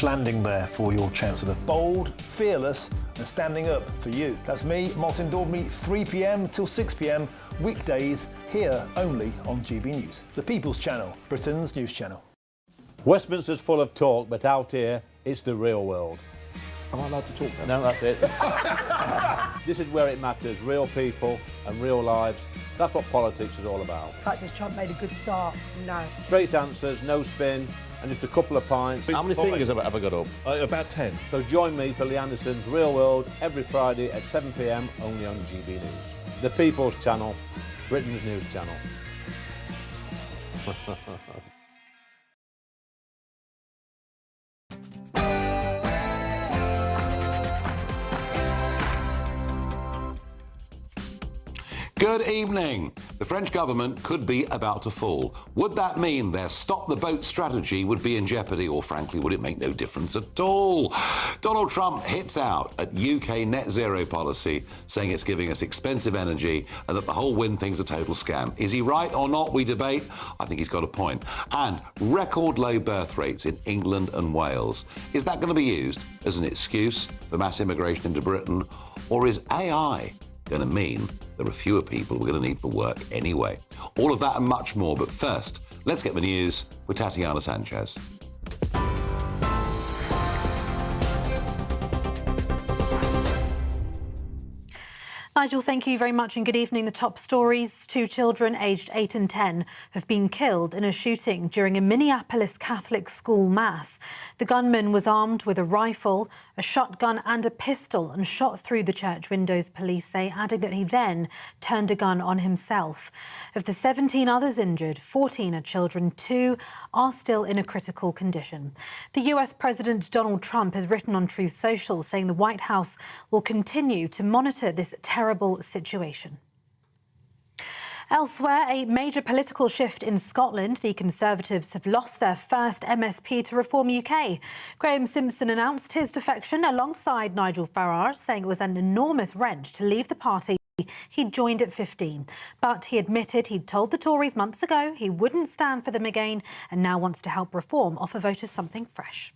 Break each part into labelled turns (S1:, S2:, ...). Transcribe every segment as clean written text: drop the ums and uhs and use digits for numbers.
S1: landing there for your Chancellor. Bold, fearless and standing up for you. That's me, Martin Daubney, 3 p.m. till 6 p.m. weekdays here only on GB News. The People's Channel, Britain's news channel.
S2: Westminster's full of talk, but out here, it's the real world.
S3: Am I allowed to talk then?
S2: No, that's it. This is where it matters, real people and real lives. That's what politics is all about.
S4: In fact, has Trump made a good start? No.
S2: Straight answers, no spin, and just a couple of pints.
S3: How many fingers have I got up?
S1: About 10.
S2: So join me for Lee Anderson's Real World every Friday at 7 p.m. only on GB News. The People's Channel, Britain's news channel.
S5: Good evening. The French government could be about to fall. Would that mean their stop the boat strategy would be in jeopardy, or frankly, would it make no difference at all? Donald Trump hits out at UK net zero policy, saying it's giving us expensive energy and that the whole wind thing's a total scam. Is he right or not? We debate. I think he's got a point. And record low birth rates in England and Wales. Is that going to be used as an excuse for mass immigration into Britain, or is AI going to mean there are fewer people we're going to need for work anyway? All of that and much more. But first, let's get the news with Tatiana Sanchez.
S6: Nigel, thank you very much and good evening. The top stories: 2 children aged 8 and 10 have been killed in a shooting during a Minneapolis Catholic school mass. The gunman was armed with a rifle, a shotgun and a pistol and shot through the church windows, police say, adding that he then turned a gun on himself. Of the 17 others injured, 14 are children, 2 are still in a critical condition. The US President Donald Trump has written on Truth Social saying the White House will continue to monitor this terrible situation. Elsewhere, a major political shift in Scotland. The Conservatives have lost their first MSP to Reform UK. Graham Simpson announced his defection alongside Nigel Farage, saying it was an enormous wrench to leave the party he'd joined at 15. But he admitted he'd told the Tories months ago he wouldn't stand for them again and now wants to help Reform offer voters something fresh.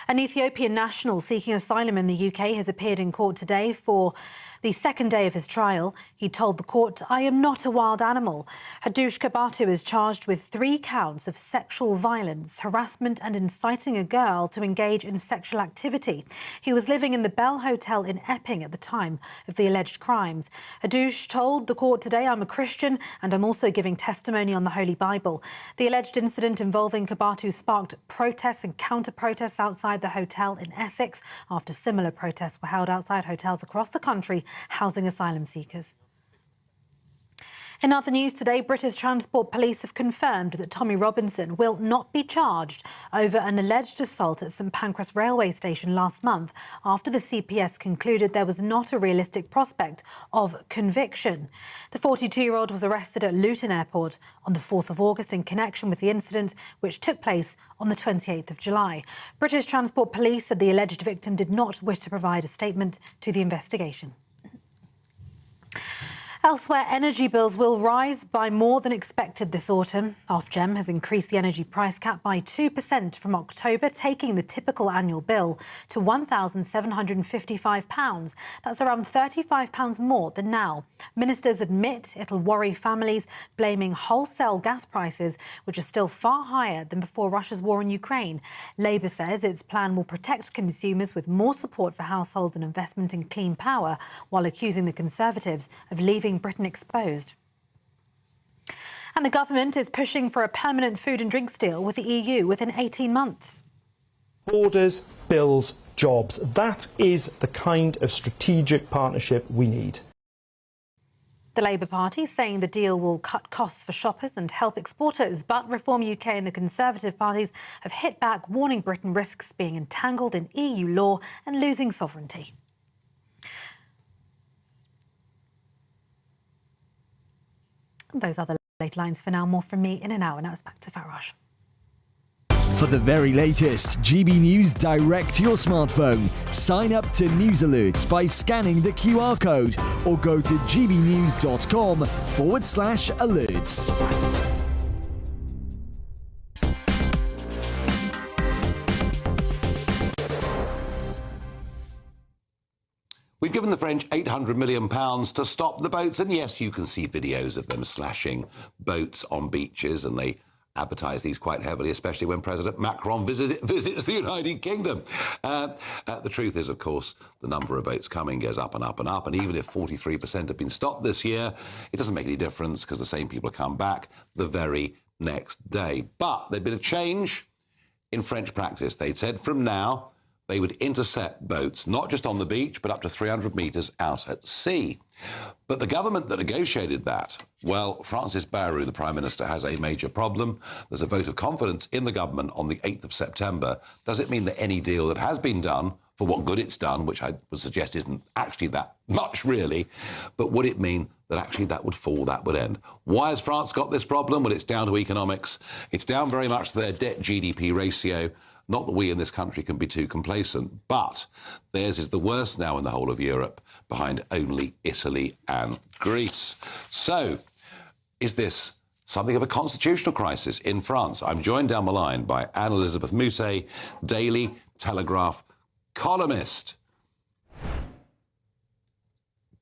S6: An Ethiopian national seeking asylum in the UK has appeared in court today for the second day of his trial. He told the court, "I am not a wild animal." Hadush Kabatu is charged with 3 counts of sexual violence, harassment and inciting a girl to engage in sexual activity. He was living in the Bell Hotel in Epping at the time of the alleged crimes. Hadush told the court today, "I'm a Christian and I'm also giving testimony on the Holy Bible." The alleged incident involving Kabatu sparked protests and counter-protests outside the hotel in Essex after similar protests were held outside hotels across the country housing asylum seekers. In other news today, British Transport Police have confirmed that Tommy Robinson will not be charged over an alleged assault at St Pancras railway station last month after the CPS concluded there was not a realistic prospect of conviction. The 42-year-old was arrested at Luton Airport on the 4th of August in connection with the incident, which took place on the 28th of July. British Transport Police said the alleged victim did not wish to provide a statement to the investigation. Elsewhere, energy bills will rise by more than expected this autumn. Ofgem has increased the energy price cap by 2% from October, taking the typical annual bill to £1,755. That's around £35 more than now. Ministers admit it'll worry families, blaming wholesale gas prices, which are still far higher than before Russia's war in Ukraine. Labour says its plan will protect consumers with more support for households and investment in clean power, while accusing the Conservatives of leaving Britain exposed. And the government is pushing for a permanent food and drinks deal with the EU within 18 months.
S7: Borders, bills, jobs. That is the kind of strategic partnership we need.
S6: The Labour Party saying the deal will cut costs for shoppers and help exporters, but Reform UK and the Conservative parties have hit back, warning Britain risks being entangled in EU law and losing sovereignty. Those are the late lines for now. More from me in an hour. Now it's back to Farage.
S8: For the very latest GB News direct to your smartphone, sign up to News Alerts by scanning the QR code or go to gbnews.com/alerts.
S5: We've given the French £800 million to stop the boats, and yes, you can see videos of them slashing boats on beaches, and they advertise these quite heavily, especially when President Macron visits the United Kingdom. The truth is, of course, the number of boats coming goes up and up and up, and even if 43% have been stopped this year, it doesn't make any difference because the same people come back the very next day. But there'd been a change in French practice. They'd said from now they would intercept boats, not just on the beach, but up to 300 metres out at sea. But the government that negotiated that, well, Francis Bayrou, the Prime Minister, has a major problem. There's a vote of confidence in the government on the 8th of September. Does it mean that any deal that has been done, for what good it's done, which I would suggest isn't actually that much, really, but would it mean that actually that would fall, that would end? Why has France got this problem? Well, it's down to economics. It's down very much to their debt-GDP ratio. Not that we in this country can be too complacent, but theirs is the worst now in the whole of Europe, behind only Italy and Greece. So, is this something of a constitutional crisis in France? I'm joined down the line by Anne-Elizabeth Mousset, Daily Telegraph columnist.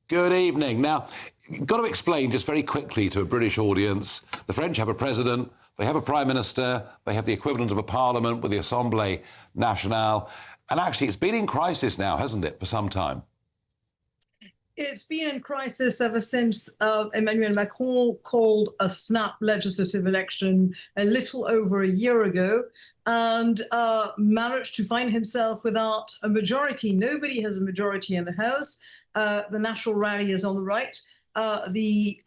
S5: Good evening. Now, you've got to explain just very quickly to a British audience, the French have a president, they have a prime minister, they have the equivalent of a parliament with the Assemblée Nationale, and actually it's been in crisis now, hasn't it, for some time?
S4: It's been in crisis ever since Emmanuel Macron called a snap legislative election a little over a year ago and managed to find himself without a majority. Nobody has a majority in the House. The National Rally is on the right. The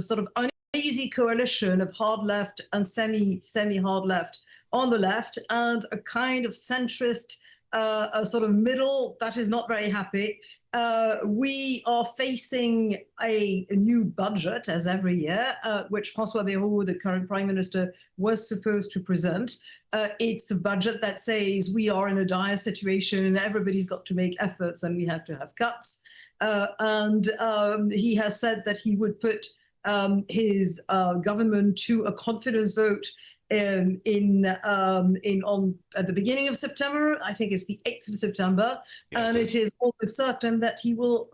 S4: sort of uneasy coalition of hard left and semi-hard left on the left, and a kind of centrist a sort of middle that is not very happy. We are facing a new budget, as every year, which François Bayrou, the current Prime Minister, was supposed to present. It's a budget that says we are in a dire situation and everybody's got to make efforts and we have to have cuts. And he has said that he would put his government to a confidence vote at the beginning of September. I think it's the 8th of September, and it is almost certain that he will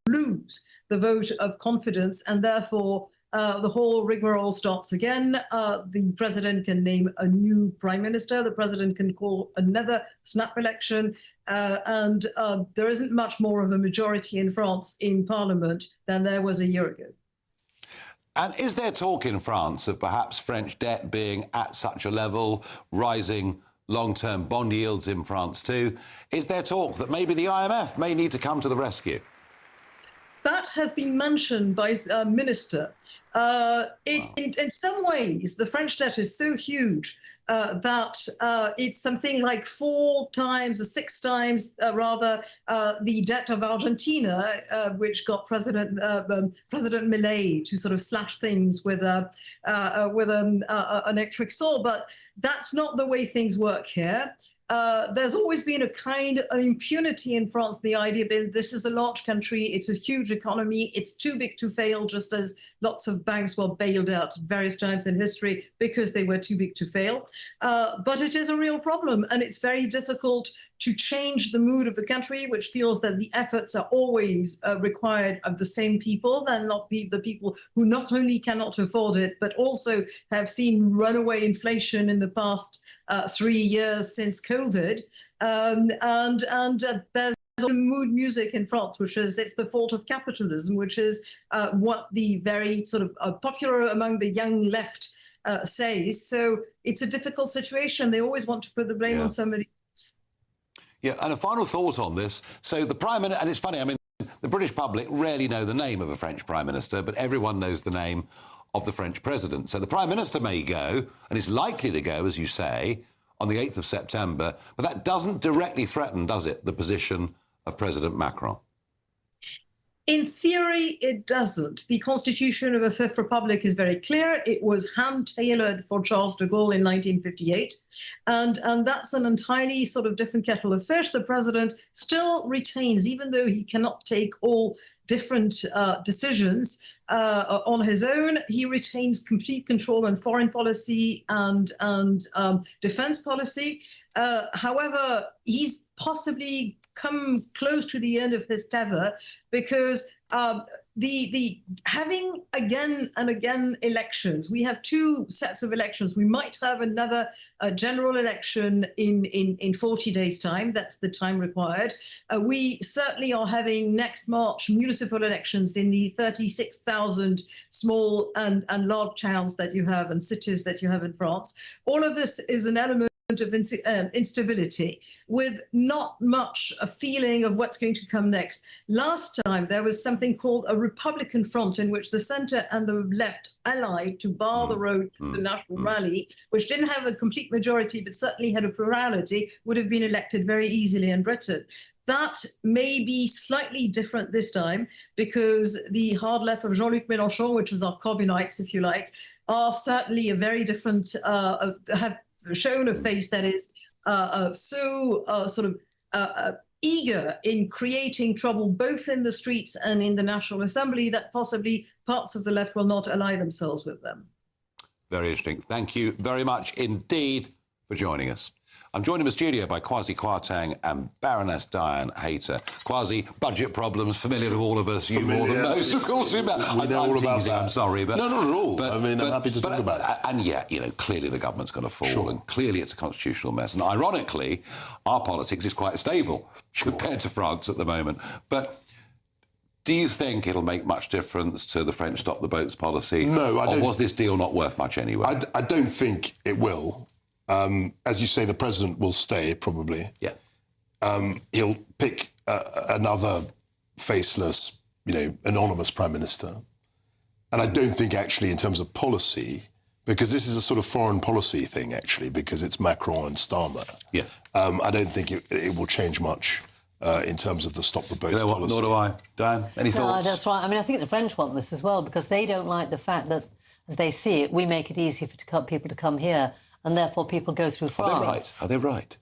S4: lose the vote of confidence, and therefore the whole rigmarole starts again. The president can name a new prime minister, the president can call another snap election, and there isn't much more of a majority in France in Parliament than there was a year ago.
S5: And is there talk in France of perhaps French debt being at such a level, rising long-term bond yields in France too? Is there talk that maybe the IMF may need to come to the rescue?
S4: That has been mentioned by a minister. In some ways, the French debt is so huge that it's something like 4 times or 6 times, the debt of Argentina, which got President Milei to sort of slash things with an electric saw. But that's not the way things work here. There's always been a kind of impunity in France, the idea being this is a large country, it's a huge economy, it's too big to fail, just as lots of banks were bailed out at various times in history because they were too big to fail. But it is a real problem, and it's very difficult to change the mood of the country, which feels that the efforts are always required of the same people, than not the people who not only cannot afford it, but also have seen runaway inflation in the past 3 years since COVID. There's mood music in France, which is it's the fault of capitalism, which is what the very sort of popular among the young left says. So it's a difficult situation. They always want to put the blame on somebody.
S5: Yeah, and a final thought on this. So the Prime Minister, and it's funny, I mean, the British public rarely know the name of a French Prime Minister, but everyone knows the name of the French President. So the Prime Minister may go, and is likely to go, as you say, on the 8th of September, but that doesn't directly threaten, does it, the position of President Macron?
S4: In theory, it doesn't. The constitution of a Fifth Republic is very clear. It was hand-tailored for Charles de Gaulle in 1958. And that's an entirely sort of different kettle of fish. The president still retains, even though he cannot take all different decisions on his own, he retains complete control on foreign policy and defense policy. However, he's possibly come close to the end of his tether, because the having again and again elections, we have two sets of elections. We might have another general election in 40 days' time. That's the time required. We certainly are having next March municipal elections in the 36,000 small and large towns that you have and cities that you have in France. All of this is an element of instability, with not much a feeling of what's going to come next. Last time there was something called a Republican front, in which the centre and the left allied to bar the road to the national rally, which didn't have a complete majority but certainly had a plurality, would have been elected very easily in Britain. That may be slightly different this time, because the hard left of Jean-Luc Mélenchon, which is our Corbynites, if you like, are certainly a very different, have shown a face that is eager in creating trouble both in the streets and in the National Assembly, that possibly parts of the left will not ally themselves with them.
S5: Very interesting. Thank you very much indeed for joining us. I'm joined in the studio by Kwasi Kwarteng and Baroness Diane Hayter. Kwasi, budget problems, familiar to all of us, you more than most, of course.
S9: We know all about that.
S5: I'm sorry, but...
S9: No, not at all. I'm happy to talk about it.
S5: And yeah, you know, clearly the government's going to fall,
S9: Sure.
S5: and clearly it's a constitutional mess. And ironically, our politics is quite stable compared to France at the moment. But do you think it'll make much difference to the French stop the boats policy?
S9: No, I don't.
S5: Or was this deal not worth much anyway?
S9: I don't think it will. As you say, the president will stay, probably.
S5: Yeah.
S9: He'll pick another faceless, anonymous prime minister. And I don't think, actually, in terms of policy, because this is a sort of foreign policy thing, actually, because it's Macron and Starmer.
S5: Yeah.
S9: I don't think it will change much in terms of the stop the boats policy.
S5: Nor do I. Diane, any thoughts?
S10: No, that's right. I mean, I think the French want this as well, because they don't like the fact that, as they see it, we make it easy for people to come here, and therefore people go through France.
S5: Are they right?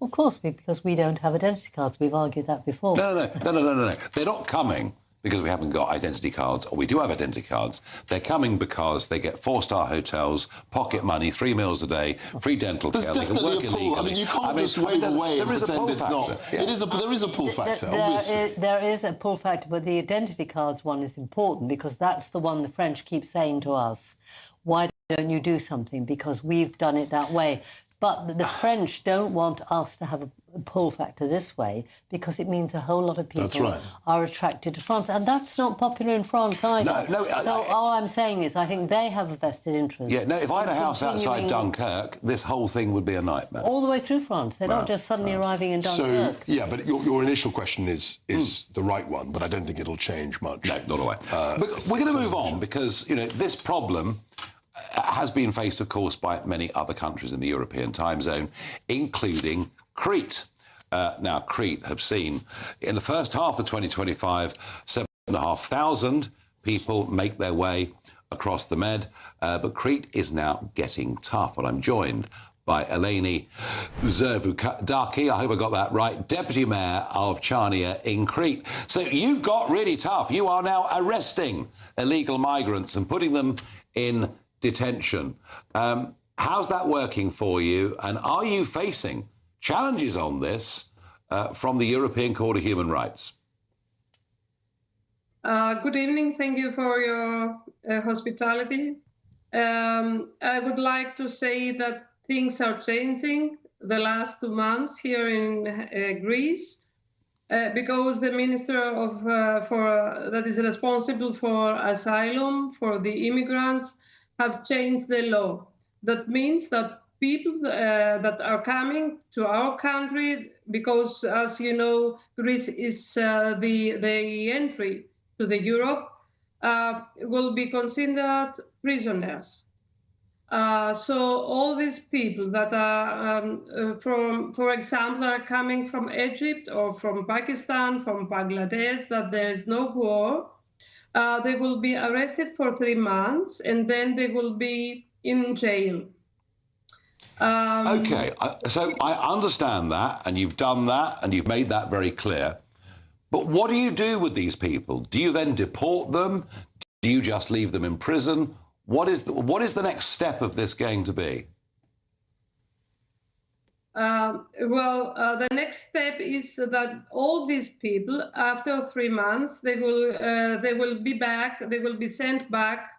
S10: Of course, because we don't have identity cards. We've argued that before.
S5: No. They're not coming because we haven't got identity cards, or we do have identity cards. They're coming because they get 4-star hotels, pocket money, 3 meals a day, free dental care.
S9: There's definitely a pull. I mean, you can't just wave away and pretend it's not.
S5: Yeah.
S9: There is a pull factor, obviously.
S10: There is a pull factor, but the identity cards one is important, because that's the one the French keep saying to us, why don't you do something? Because we've done it that way. But the French don't want us to have a pull factor this way, because it means a whole lot of people are attracted to France. And that's not popular in France either. So all I'm saying is I think they have a vested interest.
S5: Yeah, no, if I had a house outside Dunkirk, this whole thing would be a nightmare.
S10: All the way through France. They're not just suddenly arriving in Dunkirk.
S9: So, yeah, but your initial question is the right one, but I don't think it'll change much.
S5: No, not away. But we're going to move on, because, this problem has been faced, of course, by many other countries in the European time zone, including Crete. Now, Crete have seen, in the first half of 2025, 7,500 people make their way across the Med, but Crete is now getting tough. And I'm joined by Eleni Zervoudaki, I hope I got that right, Deputy Mayor of Chania in Crete. So you've got really tough. You are now arresting illegal migrants and putting them in detention. How's that working for you? And are you facing challenges on this from the European Court of Human Rights?
S11: Good evening. Thank you for your hospitality. I would like to say that things are changing the last 2 months here in Greece, because the minister that is responsible for asylum, for the immigrants, have changed the law. That means that people that are coming to our country, because, as you know, Greece is the entry to the Europe, will be considered prisoners. So all these people that are for example, are coming from Egypt or from Pakistan, from Bangladesh, that there is no war, they will be arrested for 3 months, and then they will be in jail.
S5: OK, so I understand that, and you've done that, and you've made that very clear. But what do you do with these people? Do you then deport them? Do you just leave them in prison? What is the next step of this going to be?
S11: The next step is that all these people, after 3 months, they will be back. They will be sent back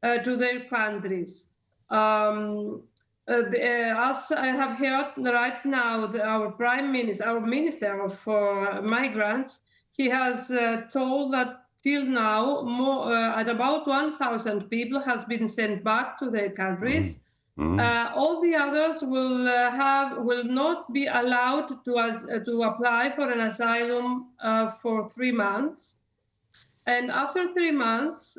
S11: to their countries. As I have heard right now, our minister of migrants, he has told that till now, at about 1,000 people has been sent back to their countries. All the others will not be allowed to apply for an asylum for 3 months. And after 3 months,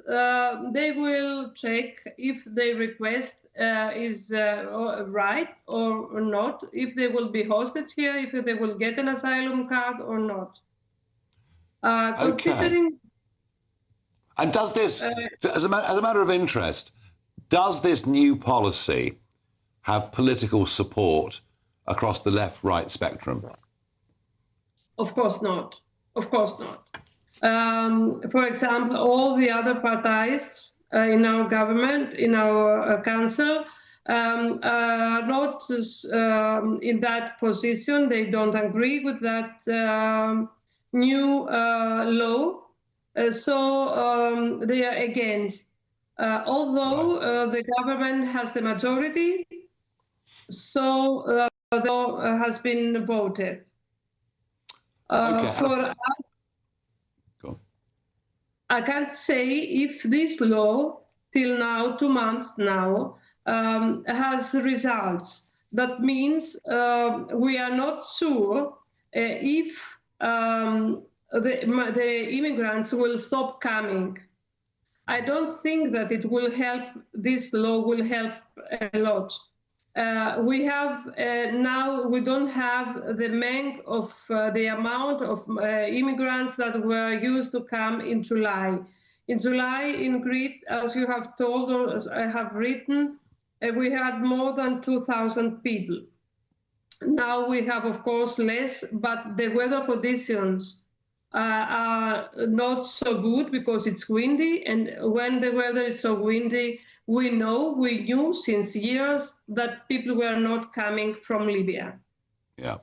S11: they will check if their request is right or not, if they will be hosted here, if they will get an asylum card or not. Considering.
S5: And does this, as a matter of interest, does this new policy have political support across the left-right spectrum?
S11: Of course not. Of course not. For example, all the other parties in our government, in our council, are not in that position. They don't agree with that new law. So they are against. Although the government has the majority, so the law has been voted. For us, I can't say if this law, till now, 2 months now, has results. That means we are not sure if the immigrants will stop coming. I don't think that it will help, this law will help a lot. We have now, we don't have the amount of immigrants that were used to come in July. In July, in Greece, as you have told or as I have written, we had more than 2,000 people. Now we have, of course, less, but the weather conditions are not so good because it's windy, and when the weather is so windy, we knew since years that people were not coming from Libya.
S5: Yeah.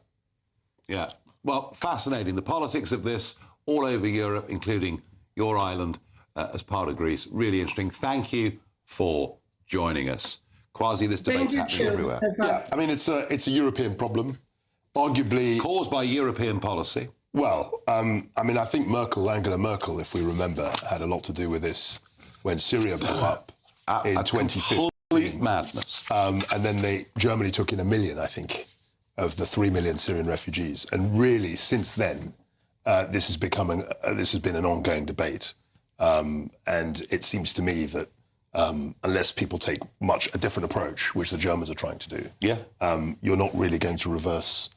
S5: Well, fascinating. The politics of this all over Europe, including your island as part of Greece. Really interesting. Thank you for joining us. Kwasi, this debate's happening everywhere.
S9: Yeah, I mean, it's a European problem, arguably
S5: caused by European policy.
S9: Well, I mean, I think Angela Merkel, if we remember, had a lot to do with this when Syria blew up in 2015.
S5: Complete madness.
S9: And then Germany took in 1 million, I think, of the 3 million Syrian refugees. And really, since then, this has been an ongoing debate. And it seems to me that unless people take a different approach, which the Germans are trying to do, you're not really going to reverse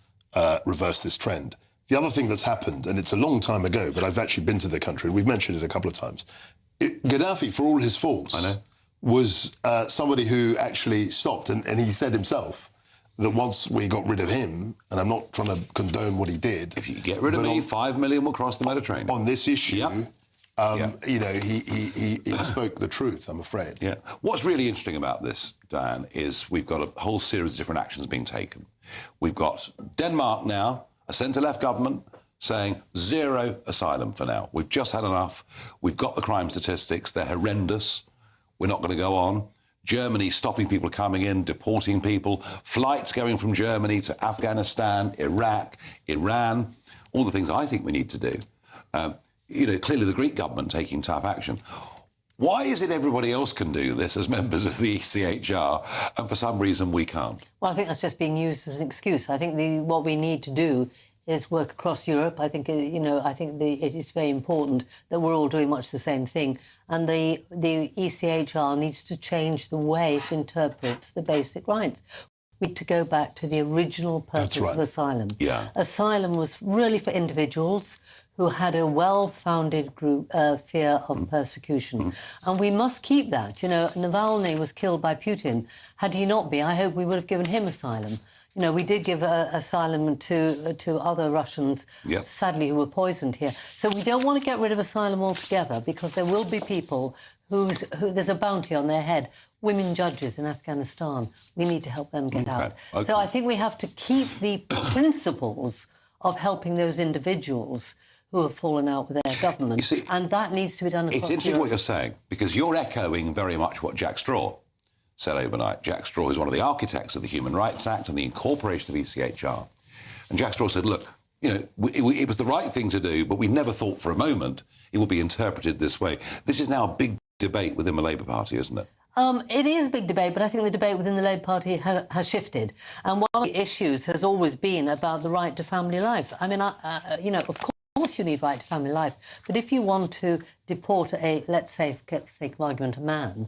S9: this trend. The other thing that's happened, and it's a long time ago, but I've actually been to the country, and we've mentioned it a couple of times, Gaddafi, for all his faults, was somebody who actually stopped, and he said himself that once we got rid of him, and I'm not trying to condone what he did.
S5: If you get rid of me, 5 million will cross the Mediterranean.
S9: On this issue, you know, he spoke the truth, I'm afraid.
S5: Yeah. What's really interesting about this, Diane, is we've got a whole series of different actions being taken. We've got Denmark now, a centre-left government, saying 0 asylum for now. We've just had enough. We've got the crime statistics. They're horrendous. We're not going to go on. Germany stopping people coming in, deporting people, flights going from Germany to Afghanistan, Iraq, Iran, all the things I think we need to do. You know, clearly the Greek government taking tough action. Why is it everybody else can do this as members of the ECHR and for some reason we can't?
S10: Well, I think that's just being used as an excuse. I think what we need to do is work across Europe. I think, you know, it is very important that we're all doing much the same thing. And the ECHR needs to change the way it interprets the basic rights. We need to go back to the original purpose of asylum.
S5: Yeah.
S10: Asylum was really for individuals who had a well-founded fear of persecution. And we must keep that. You know, Navalny was killed by Putin. Had he not been, I hope we would have given him asylum. You know, we did give asylum to other Russians, sadly, who were poisoned here. So we don't want to get rid of asylum altogether because there will be people who there's a bounty on their head. women judges in Afghanistan. We need to help them get out.
S5: Okay.
S10: So I think we have to keep the principles of helping those individuals who have fallen out with their government.
S5: You see,
S10: and that needs to be done across
S5: It's interesting
S10: Europe.
S5: what you're saying, because you're echoing very much what Jack Straw said overnight. Jack Straw is one of the architects of the Human Rights Act and the incorporation of ECHR. And Jack Straw said, look, you know, it was the right thing to do, but we never thought for a moment it would be interpreted this way. This is now a big debate within the Labour Party, isn't it?
S10: It is a big debate, but I think the debate within the Labour Party has shifted. And one of the issues has always been about the right to family life. I mean, you know, of course you need right to family life, but if you want to deport let's say, for the sake of argument, a man,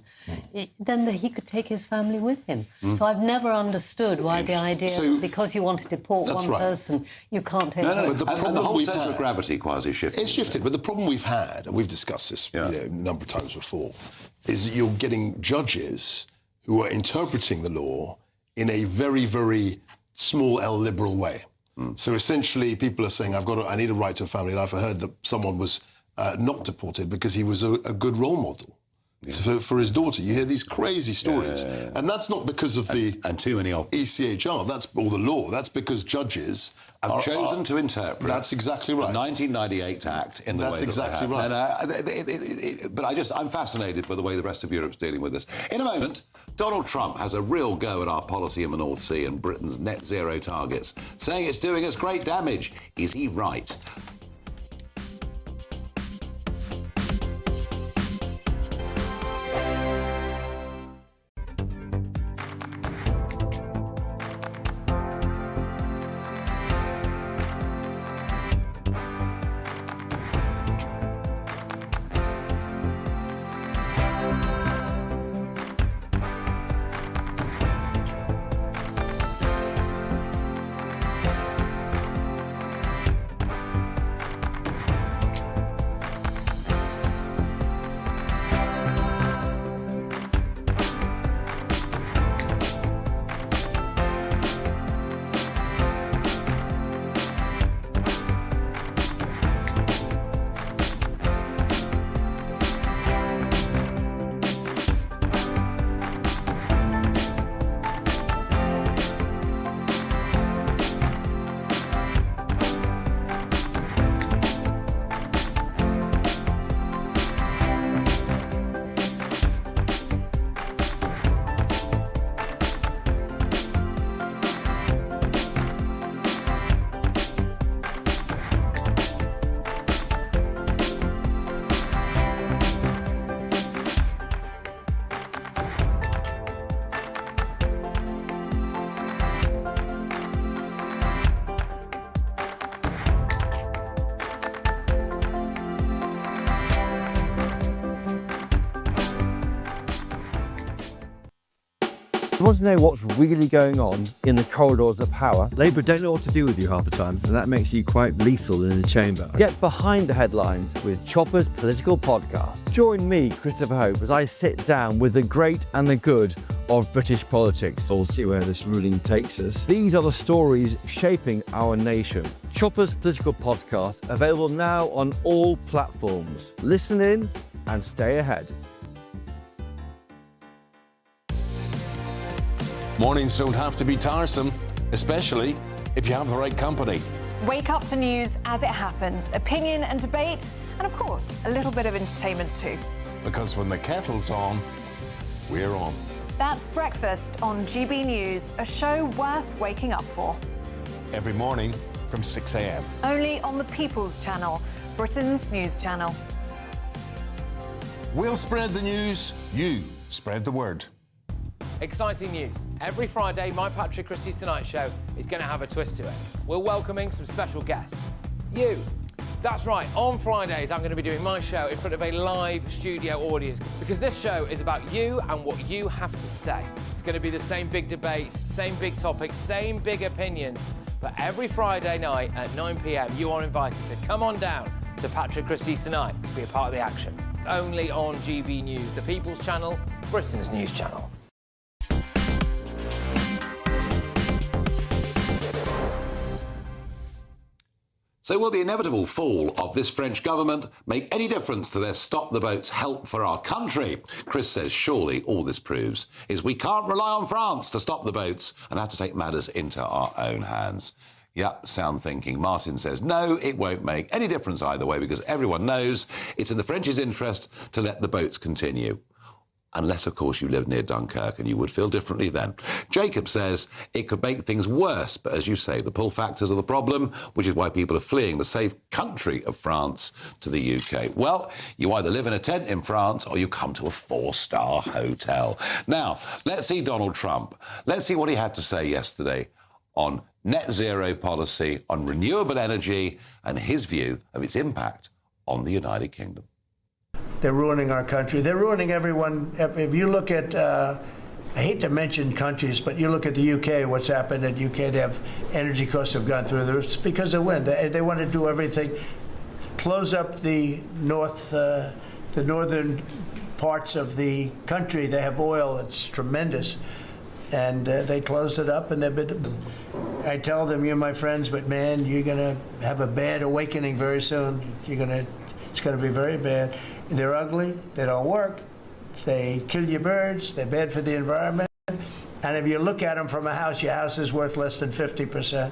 S10: then he could take his family with him. So I've never understood why the idea that because you want to deport one person, you can't take...
S5: No.
S9: But the problem
S5: and the whole
S9: we've
S5: centre of
S9: had,
S5: gravity quasi shifted.
S9: It's shifted, but the problem we've had, and we've discussed this you know, a number of times before, is that you're getting judges who are interpreting the law in a very, very small L liberal way. So essentially, people are saying, I need a right to a family life. I heard that someone was not deported because he was a good role model for his daughter. You hear these crazy stories. And that's not because of
S5: and too many of
S9: ECHR, or the law. That's because judges
S5: have chosen to interpret.
S9: That's exactly right.
S5: The 1998 Act in the way that
S9: exactly
S5: they have.
S9: right.
S5: And, but I'm fascinated by the way the rest of Europe's dealing with this. In a moment, Donald Trump has a real go at our policy in the North Sea and Britain's net zero targets, saying it's doing us great damage. Is he right?
S12: You want to know what's really going on in the corridors of power?
S13: Labour don't know what to do with you half the time, and that makes you quite lethal in the chamber.
S12: Get behind the headlines with Chopper's Political Podcast. Join me, Christopher Hope, as I sit down with the great and the good of British politics.
S13: We'll see where this ruling takes us.
S12: These are the stories shaping our nation. Chopper's Political Podcast, available now on all platforms. Listen in and stay ahead.
S14: Mornings don't have to be tiresome, especially if you have the right company.
S15: Wake up to news as it happens, opinion and debate, and of course, a little bit of entertainment too.
S14: Because when the kettle's on, we're on.
S15: That's Breakfast on GB News, a show worth waking up for.
S14: Every morning from 6 a.m.
S15: Only on the People's Channel, Britain's news channel.
S14: We'll spread the news, you spread the word.
S16: Exciting news. Every Friday, my Patrick Christie's Tonight Show is going to have a twist to it. We're welcoming some special guests. You. That's right, on Fridays I'm going to be doing my show in front of a live studio audience because this show is about you and what you have to say. It's going to be the same big debates, same big topics, same big opinions, but every Friday night at 9 p.m. you are invited to come on down to Patrick Christie's Tonight to be a part of the action. Only on GB News, the People's Channel, Britain's news channel.
S5: So will the inevitable fall of this French government make any difference to their Stop the Boats help for our country? Chris says surely all this proves is we can't rely on France to stop the boats and have to take matters into our own hands. Yep, sound thinking. Martin says, no, it won't make any difference either way because everyone knows it's in the French's interest to let the boats continue. Unless, of course, you live near Dunkirk and you would feel differently then. Jacob says it could make things worse, but as you say, the pull factors are the problem, which is why people are fleeing the safe country of France to the UK. Well, you either live in a tent in France or you come to a 4-star hotel. Now, let's see Donald Trump. Let's see what he had to say yesterday on net zero policy, on renewable energy, and his view of its impact on the United Kingdom.
S17: They're ruining our country. They're ruining everyone. If you look at, I hate to mention countries, but you look at the UK, what's happened in the UK, they have energy costs have gone through the roof. It's because of wind. They want to do everything, close up the northern parts of the country. They have oil. It's tremendous. And they closed it up, and I tell them, you're my friends, but man, you're going to have a bad awakening very soon. It's going to be very bad. They're ugly, they don't work, they kill your birds, they're bad for the environment. And if you look at them from a house, your house is worth less than 50%.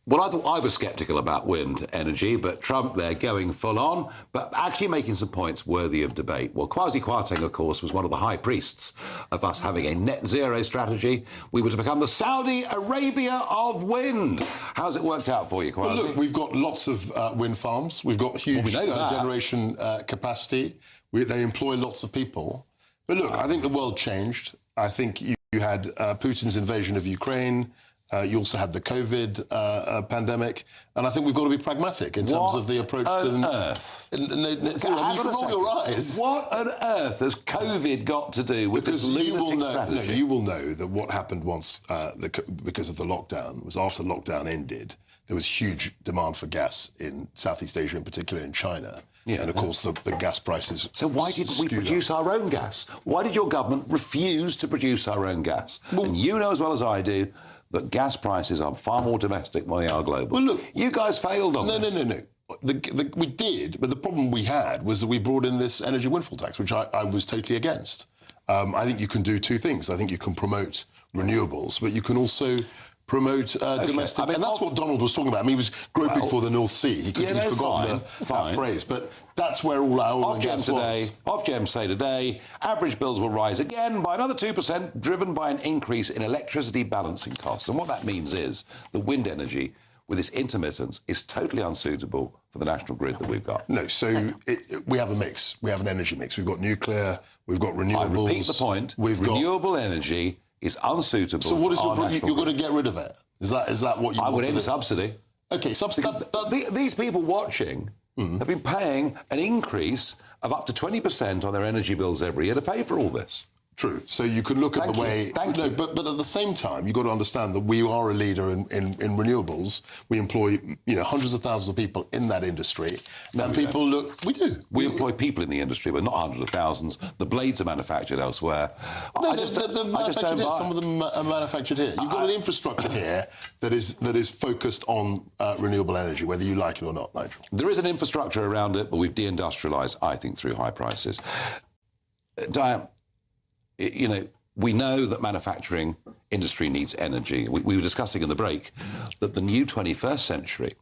S5: Well, I thought I was sceptical about wind energy, but Trump there going full on, but actually making some points worthy of debate. Well, Kwasi Kwarteng, of course, was one of the high priests of us having a net zero strategy. We were to become the Saudi Arabia of wind. How's it worked out for you, Kwasi?
S9: Well, look, we've got lots of wind farms. We've got huge generation capacity. They employ lots of people. But look, I think the world changed. I think you had Putin's invasion of Ukraine. You also had the COVID pandemic, and I think we've got to be pragmatic in terms of the approach to the earth. You can roll your eyes.
S5: What on earth has COVID got to do with this lunatic strategy?
S9: You will know that what happened once because of the lockdown was after the lockdown ended, there was huge demand for gas in Southeast Asia, in particular in China. Yeah, and of course the gas prices.
S5: So why didn't we produce our own gas? Why did your government refuse to produce our own gas? And you know as well as I do that gas prices are far more domestic than they are global. Well, look, you guys failed on this.
S9: No. We did, but the problem we had was that we brought in this energy windfall tax, which I was totally against. I think you can do two things. I think you can promote renewables, but you can also promote domestic. And that's what Donald was talking about. I mean, he was groping for the North Sea. He'd forgotten that phrase. But that's where all our oil and gas was.
S5: Ofgem say today, average bills will rise again by another 2%, driven by an increase in electricity balancing costs. And what that means is the wind energy, with its intermittence, is totally unsuitable for the national grid that we've got.
S9: No, so we have a mix. We have an energy mix. We've got nuclear, we've got renewables.
S5: I repeat the point. Renewable energy is unsuitable.
S9: So what is your problem? You're going to get rid of it? Is that what you want?
S5: I would end subsidy.
S9: Okay, subsidy.
S5: These people watching have been paying an increase of up to 20% on their energy bills every year to pay for all this.
S9: True. So you can look at the way...
S5: Thank you.
S9: But at the same time, you've got to understand that we are a leader in renewables. We employ, hundreds of thousands of people in that industry.
S5: No,
S9: and people look... We do.
S5: We employ people in the industry, but not hundreds of thousands. The blades are manufactured elsewhere.
S9: No, they're manufactured here. Some of them are manufactured here. You've got an infrastructure here that is focused on renewable energy, whether you like it or not, Nigel.
S5: There is an infrastructure around it, but we've deindustrialised, I think, through high prices. Diane... we know that manufacturing industry needs energy. We were discussing in the break that the new 21st century,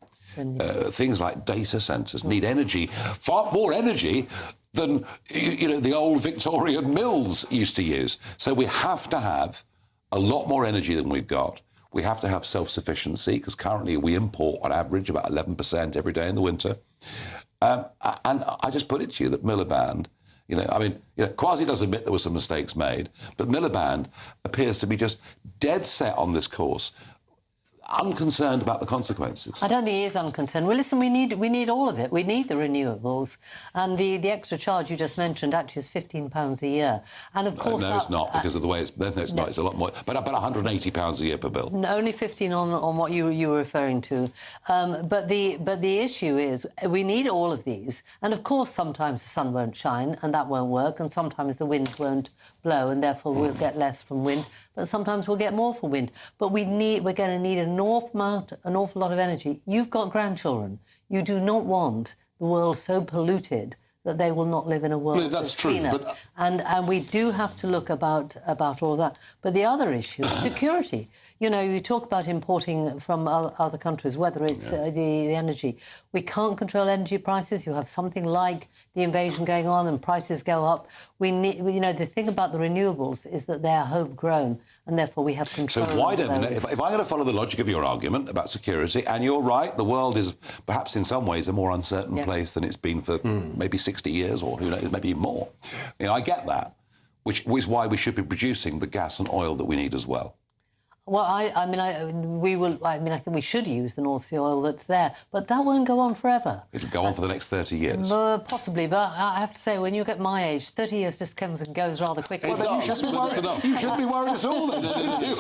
S5: things like data centres need energy, far more energy than, the old Victorian mills used to use. So we have to have a lot more energy than we've got. We have to have self-sufficiency, because currently we import, on average, about 11% every day in the winter. And I just put it to you that Miliband... Kwasi does admit there were some mistakes made, but Miliband appears to be just dead set on this course, unconcerned about the consequences.
S10: I don't think he is unconcerned. Well, listen, we need all of it. We need the renewables, and the extra charge you just mentioned actually is £15 a year. And of course,
S5: no, it's not, because of the way it's. No, it's not. It's a lot more. But about £180 a year per bill.
S10: No, only 15 on what you were referring to. But the issue is we need all of these, and of course sometimes the sun won't shine and that won't work, and sometimes the wind blow, and therefore we'll get less from wind. But sometimes we'll get more from wind. But we're going to need an awful lot of energy. You've got grandchildren. You do not want the world so polluted that they will not live in a world that's cleaner.
S9: But
S10: and we do have to look about all that. But the other issue is security. You know, you talk about importing from other countries, whether it's the energy. We can't control energy prices. You have something like the invasion going on and prices go up. We need, you know, the thing about the renewables is that they are homegrown and therefore we have control.
S5: So why
S10: over
S5: don't we,
S10: those.
S5: if I'm going to follow the logic of your argument about security, and you're right, the world is perhaps in some ways a more uncertain place than it's been for maybe 60 years or who knows, maybe more. You know, I get that, which is why we should be producing the gas and oil that we need as well.
S10: Well, I think we should use the North Sea oil that's there, but that won't go on forever.
S5: It'll go on for the next 30 years.
S10: Possibly, but I have to say, when you get my age, 30 years just comes and goes rather quickly.
S9: It does,
S5: you shouldn't be worried at all then.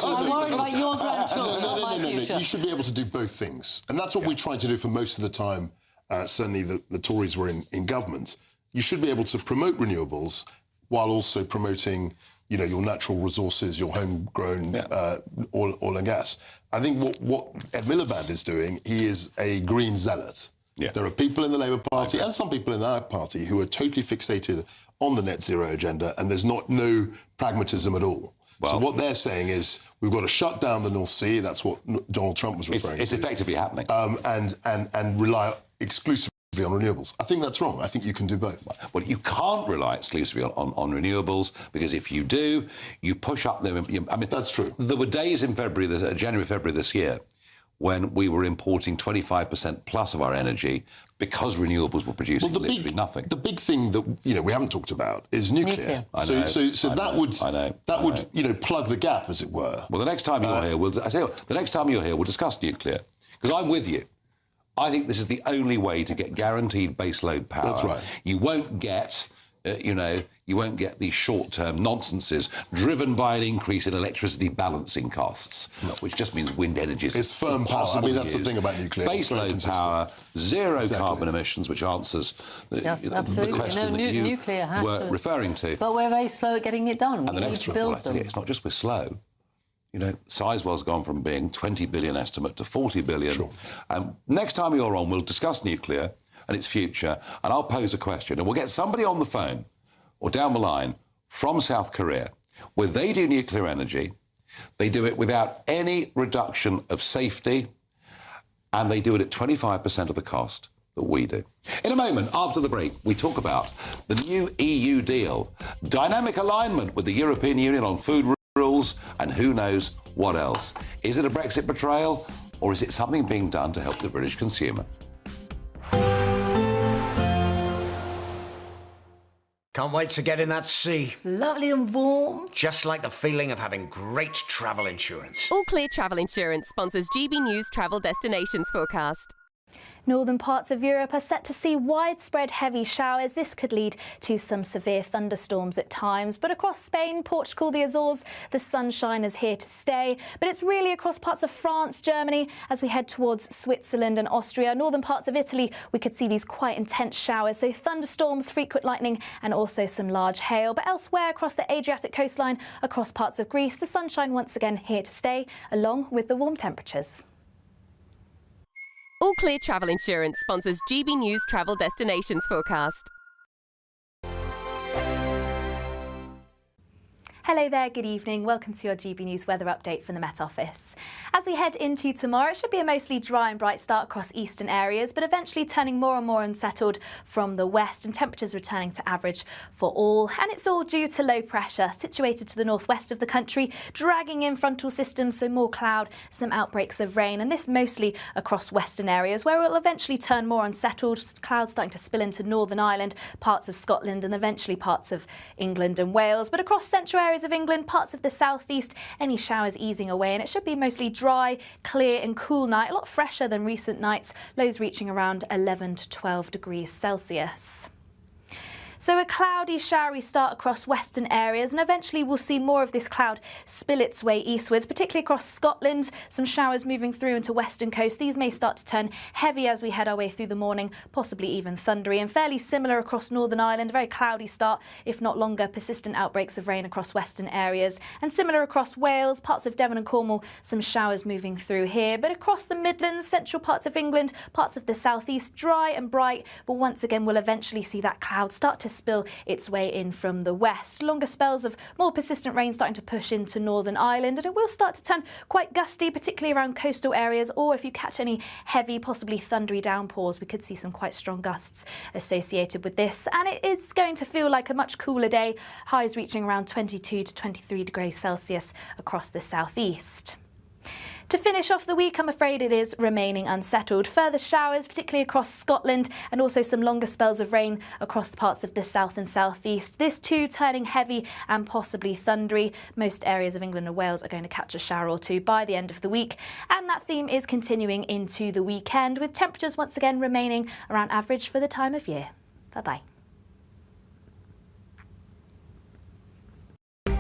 S10: I'm worried about your grandchildren, not my future.
S9: You should be able to do both things. And that's what we tried to do for most of the time, certainly the Tories were in government. You should be able to promote renewables while also promoting, you know, your natural resources, your homegrown oil and gas. I think what Ed Miliband is doing, he is a green zealot. There are people in the Labour Party and some people in our party who are totally fixated on the net zero agenda, and there's no pragmatism at all. So what they're saying is we've got to shut down the North Sea. That's what Donald Trump was referring to.
S5: It's effectively happening.
S9: And rely exclusively on renewables. I think that's wrong. I think you can do both.
S5: Well, you can't rely exclusively on renewables, because if you do, you push up them. I mean,
S9: that's true.
S5: There were days in January, February this year, when we were importing 25% plus of our energy because renewables were producing literally nothing.
S9: The big thing that we haven't talked about is nuclear. So that would plug the gap, as it were.
S5: Well, the next time you're here, the next time you're here, we'll discuss nuclear, because I'm with you. I think this is the only way to get guaranteed baseload power.
S9: That's right.
S5: You won't get, you won't get these short-term nonsenses driven by an increase in electricity balancing costs, which just means wind energy is
S9: It's firm power. I mean, that's the thing about nuclear.
S5: Baseload power, zero carbon emissions, which answers the question that you were referring to.
S10: But we're very slow at getting it done.
S5: And
S10: we need to build them.
S5: It's not just we're slow. You know, Sizewell's gone from being 20 billion estimate to 40 billion.
S9: Sure.
S5: Next time you're on, we'll discuss nuclear and its future, and I'll pose a question, and we'll get somebody on the phone or down the line from South Korea, where they do nuclear energy. They do it without any reduction of safety, and they do it at 25% of the cost that we do. In a moment, after the break, we talk about the new EU deal, dynamic alignment with the European Union on food rules, and who knows what else. Is it a Brexit betrayal, or is it something being done to help the British consumer?
S18: Can't wait to get in that sea.
S15: Lovely and warm.
S18: Just like the feeling of having great travel insurance.
S19: All Clear Travel Insurance sponsors GB News Travel Destinations Forecast.
S20: Northern parts of Europe are set to see widespread heavy showers. This could lead to some severe thunderstorms at times. But across Spain, Portugal, the Azores, the sunshine is here to stay. But it's really across parts of France, Germany, as we head towards Switzerland and Austria. Northern parts of Italy, we could see these quite intense showers. So thunderstorms, frequent lightning, and also some large hail. But elsewhere across the Adriatic coastline, across parts of Greece, the sunshine once again here to stay, along with the warm temperatures.
S19: All Clear Travel Insurance sponsors GB News Travel Destinations Forecast.
S20: Hello there, good evening. Welcome to your GB News weather update from the Met Office. As we head into tomorrow, it should be a mostly dry and bright start across eastern areas, but eventually turning more and more unsettled from the west, and temperatures returning to average for all. And it's all due to low pressure situated to the northwest of the country, dragging in frontal systems, so more cloud, some outbreaks of rain, and this mostly across western areas, where it will eventually turn more unsettled, clouds starting to spill into Northern Ireland, parts of Scotland, and eventually parts of England and Wales. But across central areas of England, parts of the southeast, any showers easing away, and it should be mostly dry, clear and cool night, a lot fresher than recent nights, lows reaching around 11 to 12 degrees Celsius. So a cloudy, showery start across western areas, and eventually we'll see more of this cloud spill its way eastwards, particularly across Scotland. Some showers moving through into western coast. These may start to turn heavy as we head our way through the morning, possibly even thundery, and fairly similar across Northern Ireland. A very cloudy start, if not longer, persistent outbreaks of rain across western areas, and similar across Wales, parts of Devon and Cornwall, some showers moving through here. But across the Midlands, central parts of England, parts of the southeast, dry and bright, but once again we'll eventually see that cloud start to spill its way in from the west. Longer spells of more persistent rain starting to push into Northern Ireland, and it will start to turn quite gusty, particularly around coastal areas, or if you catch any heavy, possibly thundery downpours, we could see some quite strong gusts associated with this. And it is going to feel like a much cooler day, highs reaching around 22 to 23 degrees Celsius across the southeast. To finish off the week, I'm afraid it is remaining unsettled. Further showers, particularly across Scotland, and also some longer spells of rain across parts of the south and southeast. This too turning heavy and possibly thundery. Most areas of England and Wales are going to catch a shower or two by the end of the week. And that theme is continuing into the weekend, with temperatures once again remaining around average for the time of year. Bye-bye.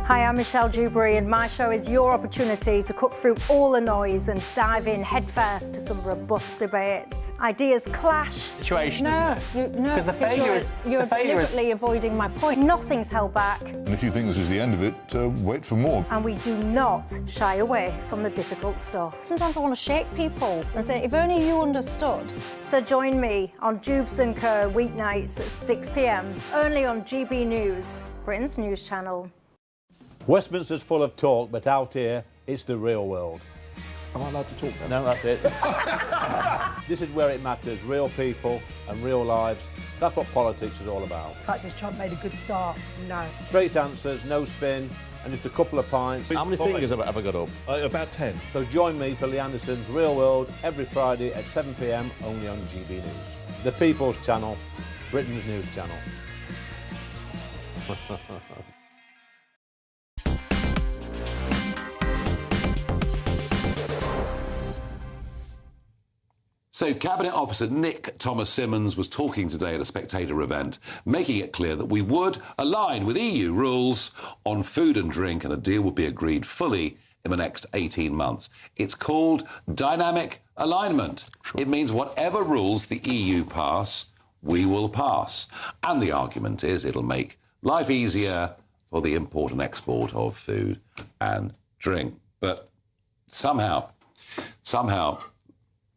S21: Hi, I'm Michelle Dewberry, and my show is your opportunity to cut through all the noise and dive in headfirst to some robust debates. Ideas clash.
S22: Situation,
S21: no,
S22: isn't it?
S21: No,
S22: because the failure is
S21: you're deliberately avoiding my point. Nothing's held back.
S23: And if you think this is the end of it, wait for more.
S21: And we do not shy away from the difficult stuff. Sometimes I want to shake people and say, if only you understood. So join me on Dubes & Co. weeknights at 6 p.m, only on GB News, Britain's news channel.
S2: Westminster's full of talk, but out here, it's the real world.
S3: Am I allowed to talk now?
S2: No, that's it. This is where it matters, real people and real lives. That's what politics is all about.
S21: Practice Trump made a good start. No.
S2: Straight answers, no spin, and just a couple of pints.
S3: How many fingers have I got up?
S23: About 10.
S2: So join me for Lee Anderson's Real World every Friday at 7 p.m, only on GB News. The People's Channel, Britain's news channel.
S5: So, Cabinet Officer Nick Thomas-Symonds was talking today at a Spectator event, making it clear that we would align with EU rules on food and drink, and a deal would be agreed fully in the next 18 months. It's called dynamic alignment. Sure. It means whatever rules the EU pass, we will pass. And the argument is it'll make life easier for the import and export of food and drink. But somehow,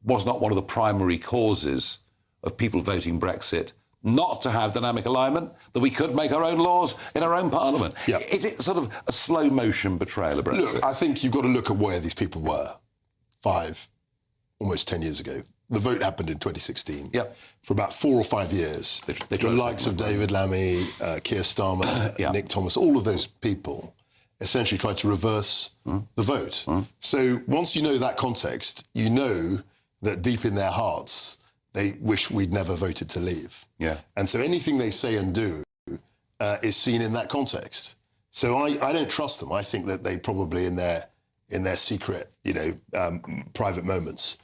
S5: was not one of the primary causes of people voting Brexit not to have dynamic alignment, that we could make our own laws in our own parliament.
S9: Yeah.
S5: Is it sort of a slow motion betrayal of Brexit?
S9: Look, I think you've got to look at where these people were 5, almost 10 years ago. The vote happened in 2016.
S5: Yep.
S9: For about 4 or 5 years, the likes of David Lammy, Keir Starmer, Nick Thomas, all of those people essentially tried to reverse the vote. So once you know that context, you know that deep in their hearts, they wish we'd never voted to leave.
S5: Yeah.
S9: And so anything they say and do is seen in that context. So I don't trust them. I think that they probably in their secret, private moments,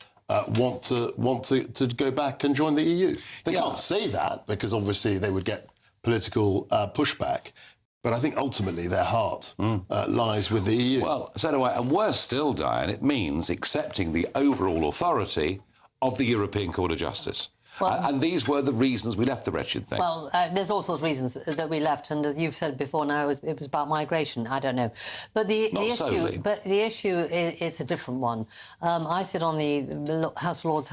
S9: want to go back and join the EU. They can't say that because obviously they would get political pushback. But I think ultimately their heart lies with the EU.
S5: Well, so do I. And worse still, Diane, it means accepting the overall authority of the European Court of Justice. Well, and these were the reasons we left the wretched thing.
S10: Well, there's all sorts of reasons that we left, and as you've said before now, it was about migration. I don't know, but the issue is a different one. I sit on the House of Lords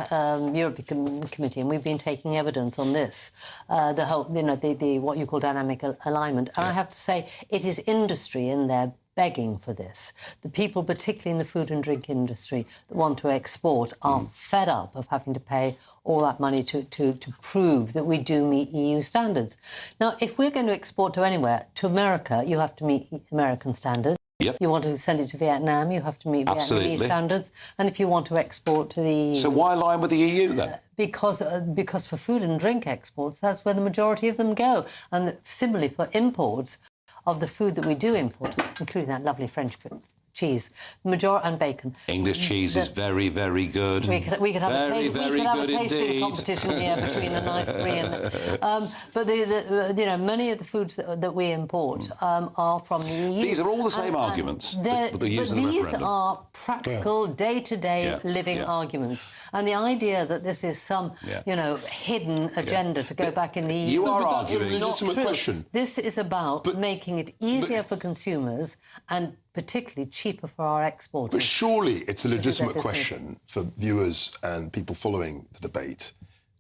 S10: European Committee, and we've been taking evidence on this, the whole, the what you call dynamic alignment. And I have to say, it is industry in there begging for this. The people, particularly in the food and drink industry, that want to export are fed up of having to pay all that money to prove that we do meet EU standards. Now, if we're going to export to anywhere, to America, you have to meet American standards.
S5: Yep.
S10: You want to send it to Vietnam, you have to meet Vietnamese standards. And if you want to export to the...
S5: So why align with the EU then?
S10: Because for food and drink exports, that's where the majority of them go. And similarly for imports of the food that we do import, including that lovely French cheese, and bacon.
S5: English cheese is very, very good.
S10: We could have a tasting competition here between a nice brie and... but many of the foods that we import are from the EU.
S5: These are all the same arguments that they're using in the referendum.
S10: These are practical, day-to-day living arguments. And the idea that this is some, hidden agenda to go back in the EU...
S5: You are arguing...
S10: is not
S9: legitimate
S10: true.
S9: Question.
S10: This is about making it easier for consumers and particularly cheaper for our exporters.
S9: But surely it's a legitimate question for viewers and people following the debate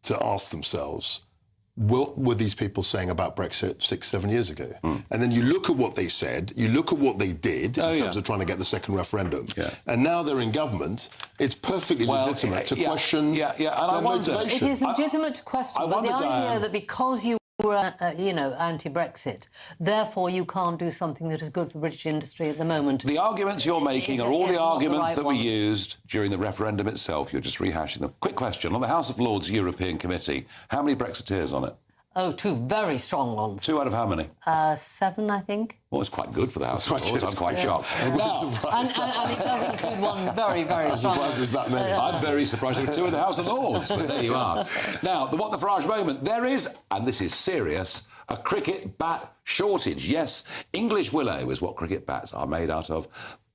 S9: to ask themselves, what were these people saying about Brexit 6-7 years ago? And then you look at what they said, you look at what they did in terms of trying to get the second referendum, and now they're in government. It's perfectly legitimate to question their motivation.
S10: It is legitimate to question, but the idea that because you were, anti-Brexit, therefore you can't do something that is good for British industry at the moment.
S5: The arguments you're making are all the arguments that were used during the referendum itself. You're just rehashing them. Quick question. On the House of Lords European Committee, how many Brexiteers on it?
S10: Oh, 2 very strong ones.
S5: 2 out of how many?
S10: 7, I think.
S5: Well, it's quite good for the House of Lords. I'm quite shocked.
S10: And it does include one very, very strong one.
S9: I'm surprised there's that many.
S5: I'm very surprised there are 2 in the House of Lords, but there you are. Now, the What the Farage moment. There is, and this is serious, a cricket bat shortage. Yes, English willow is what cricket bats are made out of.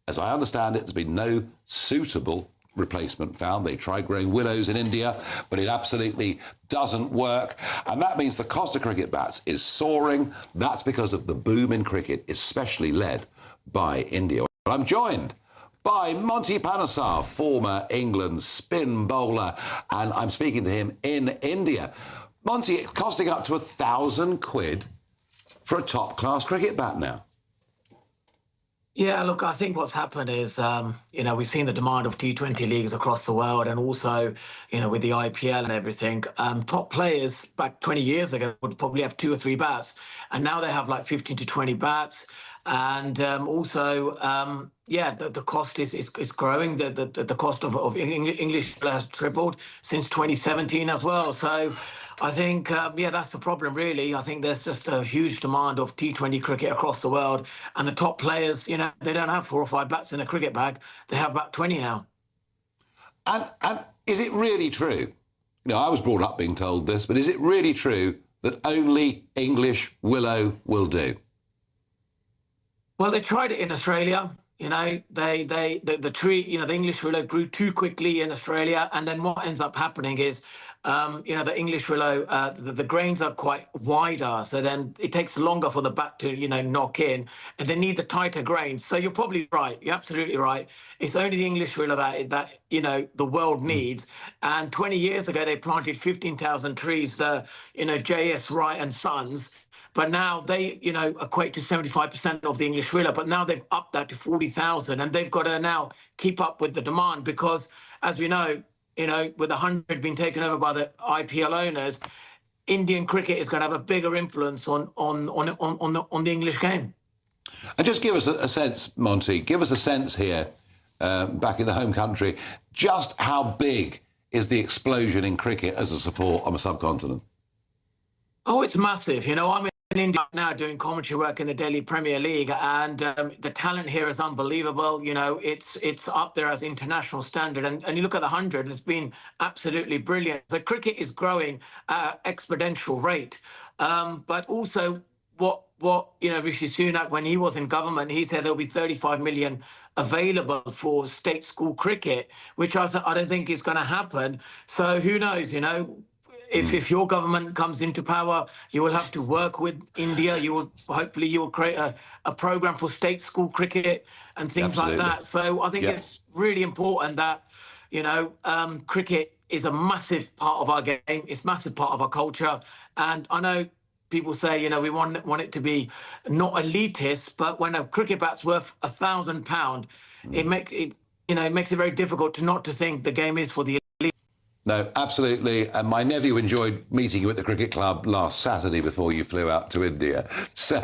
S5: As I understand it, there's been no suitable replacement found. They tried growing willows in India, but it absolutely doesn't work. And that means the cost of cricket bats is soaring. That's because of the boom in cricket, especially led by India. I'm joined by Monty Panesar, former England spin bowler, and I'm speaking to him in India. Monty, it's costing up to £1,000 for a top-class cricket bat now.
S1: Yeah, look, I think what's happened is, we've seen the demand of T20 leagues across the world, and also, with the IPL and everything. Top players back 20 years ago would probably have 2 or 3 bats, and now they have like 15 to 20 bats. And also, the cost is growing. The cost of English has tripled since 2017 as well. So I think, that's the problem, really. I think there's just a huge demand of T20 cricket across the world. And the top players, they don't have 4 or 5 bats in a cricket bag. They have about 20 now.
S5: And is it really true? I was brought up being told this, but is it really true that only English willow will do?
S1: Well, they tried it in Australia. The tree, the English willow grew too quickly in Australia. And then what ends up happening is, the English willow, the grains are quite wider. So then it takes longer for the bat to, knock in. And they need the tighter grains. So you're probably right. You're absolutely right. It's only the English willow that the world needs. And 20 years ago, they planted 15,000 trees, J.S. Wright and Sons. But now they, equate to 75% of the English willow. But now they've upped that to 40,000, and they've got to now keep up with the demand because, as we know, with 100 being taken over by the IPL owners, Indian cricket is going to have a bigger influence on the English game.
S5: And just give us a sense, Monty. Give us a sense here, back in the home country, just how big is the explosion in cricket as a support on the subcontinent?
S1: Oh, it's massive. I'm in India now doing commentary work in the Delhi Premier League, and the talent here is unbelievable. It's up there as international standard. And you look at the 100, it's been absolutely brilliant. So cricket is growing at an exponential rate. But also what Rishi Sunak, when he was in government, he said there'll be 35 million available for state school cricket, which I don't think is going to happen. So who knows, If your government comes into power, you will have to work with India. Hopefully you will create a program for state school cricket and things like that. So I think it's really important that, cricket is a massive part of our game. It's a massive part of our culture. And I know people say, we want it to be not elitist, but when a cricket bat's worth £1,000, it makes it very difficult not to think the game is for the elite.
S5: No, absolutely. And my nephew enjoyed meeting you at the cricket club last Saturday before you flew out to India. So,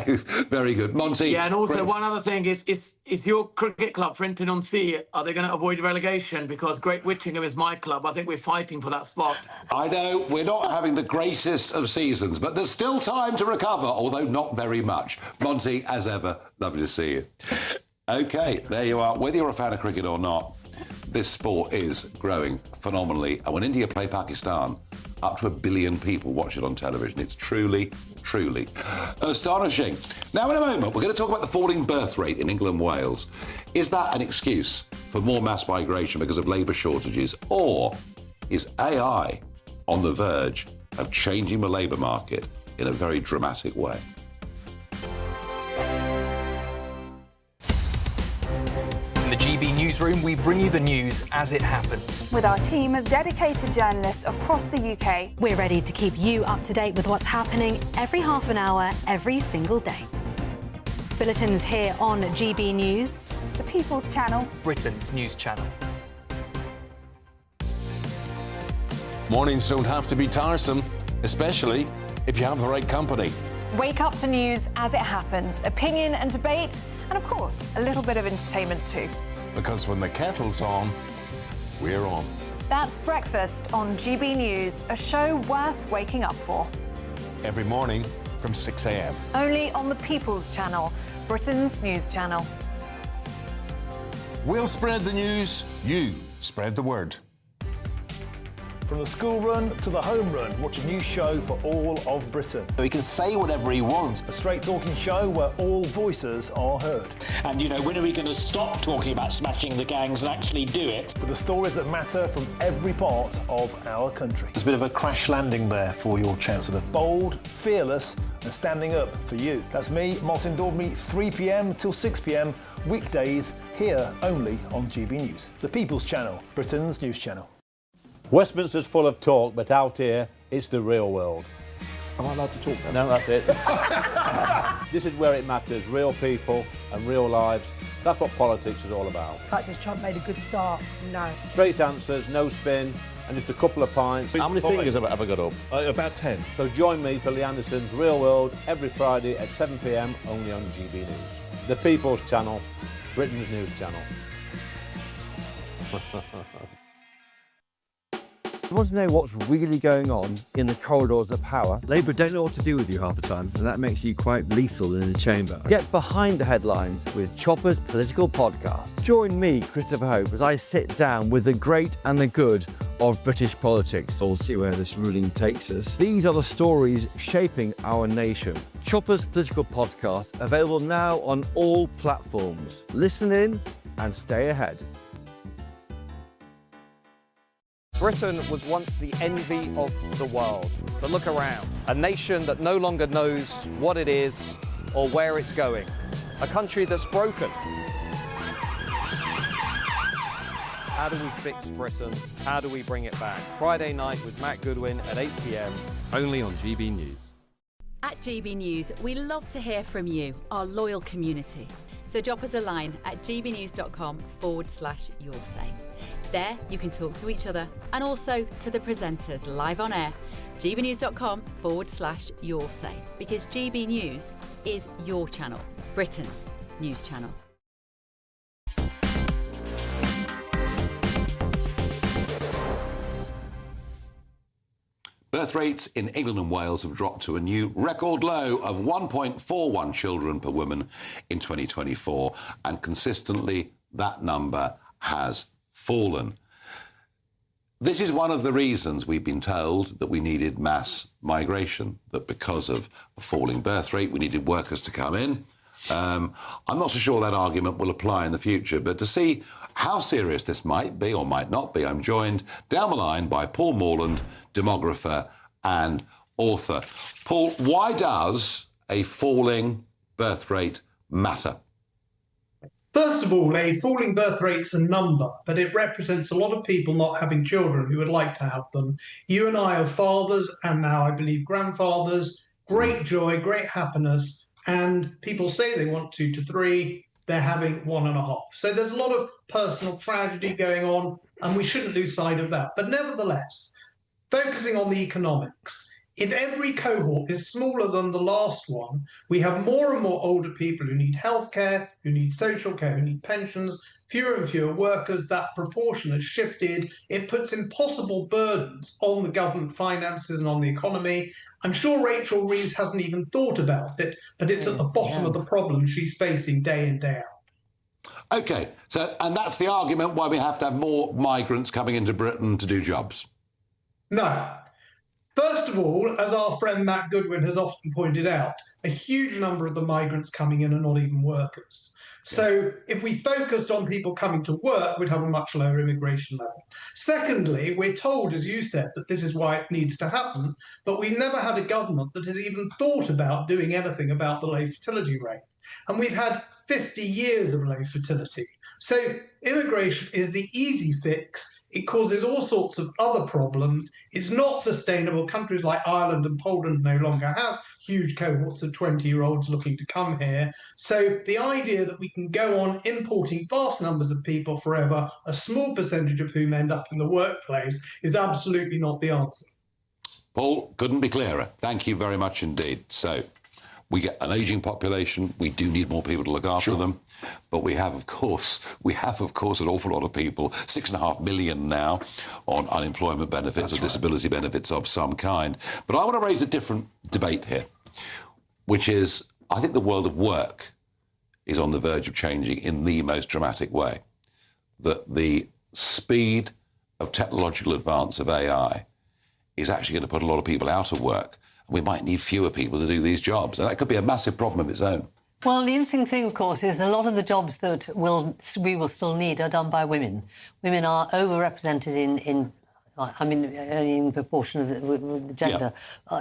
S5: very good. Monty.
S1: Yeah, and also one other thing is your cricket club, Frinton-on-Sea, are they going to avoid relegation? Because Great Witchingham is my club. I think we're fighting for that spot.
S5: I know we're not having the greatest of seasons, but there's still time to recover, although not very much. Monty, as ever, lovely to see you. OK, there you are. Whether you're a fan of cricket or not, this sport is growing phenomenally. And when India play Pakistan, up to 1 billion people watch it on television. It's truly, truly astonishing. Now, in a moment, we're going to talk about the falling birth rate in England and Wales. Is that an excuse for more mass migration because of labour shortages? Or is AI on the verge of changing the labour market in a very dramatic way?
S6: In the GB newsroom, we bring you the news as it happens.
S7: With our team of dedicated journalists across the UK,
S22: we're ready to keep you up to date with what's happening every half an hour, every single day. Bulletins here on GB News,
S7: the People's Channel,
S6: Britain's news channel.
S14: Mornings don't have to be tiresome, especially if you have the right company.
S15: Wake up to news as it happens, opinion and debate, and of course, a little bit of entertainment too.
S14: Because when the kettle's on, we're on.
S15: That's Breakfast on GB News, a show worth waking up for.
S14: Every morning from 6 a.m.
S15: Only on the People's Channel, Britain's news channel.
S14: We'll spread the news, you spread the word.
S24: From the school run to the home run, watch a new show for all of Britain.
S25: So he can say whatever he wants.
S24: A straight talking show where all voices are heard.
S26: And, you know, when are we going to stop talking about smashing the gangs and actually do it?
S24: With the stories that matter from every part of our country.
S25: There's a bit of a crash landing there for your Chancellor.
S24: Bold, fearless and standing up for you. That's me, Martin Daubney, 3 p.m. till 6 p.m, weekdays, here only on GB News. The People's Channel, Britain's news channel.
S2: Westminster's full of talk, but out here, it's the real world.
S3: Am I allowed to talk now?
S2: No, that's it. This is where it matters, real people and real lives. That's what politics is all about.
S27: In fact, has Trump made a good start? No.
S2: Straight answers, no spin, and just a couple of pints.
S3: How many fingers have I got up?
S2: About 10. So join me for Lee Anderson's Real World every Friday at 7 p.m, only on GB News. The People's Channel, Britain's news channel.
S12: You want to know what's really going on in the corridors of power?
S13: Labour don't know what to do with you half the time, and that makes you quite lethal in the chamber.
S12: Get behind the headlines with Chopper's Political Podcast. Join me, Christopher Hope, as I sit down with the great and the good of British politics.
S13: We'll see where this ruling takes us.
S12: These are the stories shaping our nation. Chopper's Political Podcast, available now on all platforms. Listen in and stay ahead.
S28: Britain was once the envy of the world. But look around. A nation that no longer knows what it is or where it's going. A country that's broken. How do we fix Britain? How do we bring it back? Friday night with Matt Goodwin at 8 p.m.
S13: Only on GB News.
S29: At GB News, we love to hear from you, our loyal community. So drop us a line at gbnews.com/yoursay. There, you can talk to each other and also to the presenters live on air. gbnews.com/yoursay, because GB News is your channel, Britain's news channel.
S5: Birth rates in England and Wales have dropped to a new record low of 1.41 children per woman in 2024, and consistently that number has fallen. This is one of the reasons we've been told that we needed mass migration, that because of a falling birth rate, we needed workers to come in. I'm not so sure that argument will apply in the future, but to see how serious this might be or might not be, I'm joined down the line by Paul Morland, demographer and author. Paul, why does a falling birth rate matter?
S30: First of all, a falling birth rate's a number, but it represents a lot of people not having children who would like to have them. You and I are fathers, and now I believe grandfathers. Great joy, great happiness, and people say they want 2 to 3, they're having 1.5. So there's a lot of personal tragedy going on, and we shouldn't lose sight of that. But nevertheless, focusing on the economics, if every cohort is smaller than the last one, we have more and more older people who need healthcare, who need social care, who need pensions, fewer and fewer workers. That proportion has shifted. It puts impossible burdens on the government finances and on the economy. I'm sure Rachel Reeves hasn't even thought about it, but it's at the bottom of the problem she's facing day in, day out.
S5: OK, and that's the argument why we have to have more migrants coming into Britain to do jobs?
S30: No. First of all, as our friend Matt Goodwin has often pointed out, a huge number of the migrants coming in are not even workers. So if we focused on people coming to work, we'd have a much lower immigration level. Secondly, we're told, as you said, that this is why it needs to happen, but we've never had a government that has even thought about doing anything about the low fertility rate. And we've had 50 years of low fertility. So immigration is the easy fix. It causes all sorts of other problems. It's not sustainable. Countries like Ireland and Poland no longer have huge cohorts of 20-year-olds looking to come here. So the idea that we can go on importing vast numbers of people forever, a small percentage of whom end up in the workplace, is absolutely not the answer.
S5: Paul, couldn't be clearer. Thank you very much indeed. So we get an ageing population. We do need more people to look after them. But we have, of course, an awful lot of people, 6.5 million now, on unemployment benefits or disability benefits of some kind. But I want to raise a different debate here, which is, I think the world of work is on the verge of changing in the most dramatic way. That the speed of technological advance of AI is actually going to put a lot of people out of work. We might need fewer people to do these jobs. And that could be a massive problem of its own.
S10: Well, the interesting thing, of course, is a lot of the jobs that we will still need are done by women. Women are overrepresented in proportion of the gender,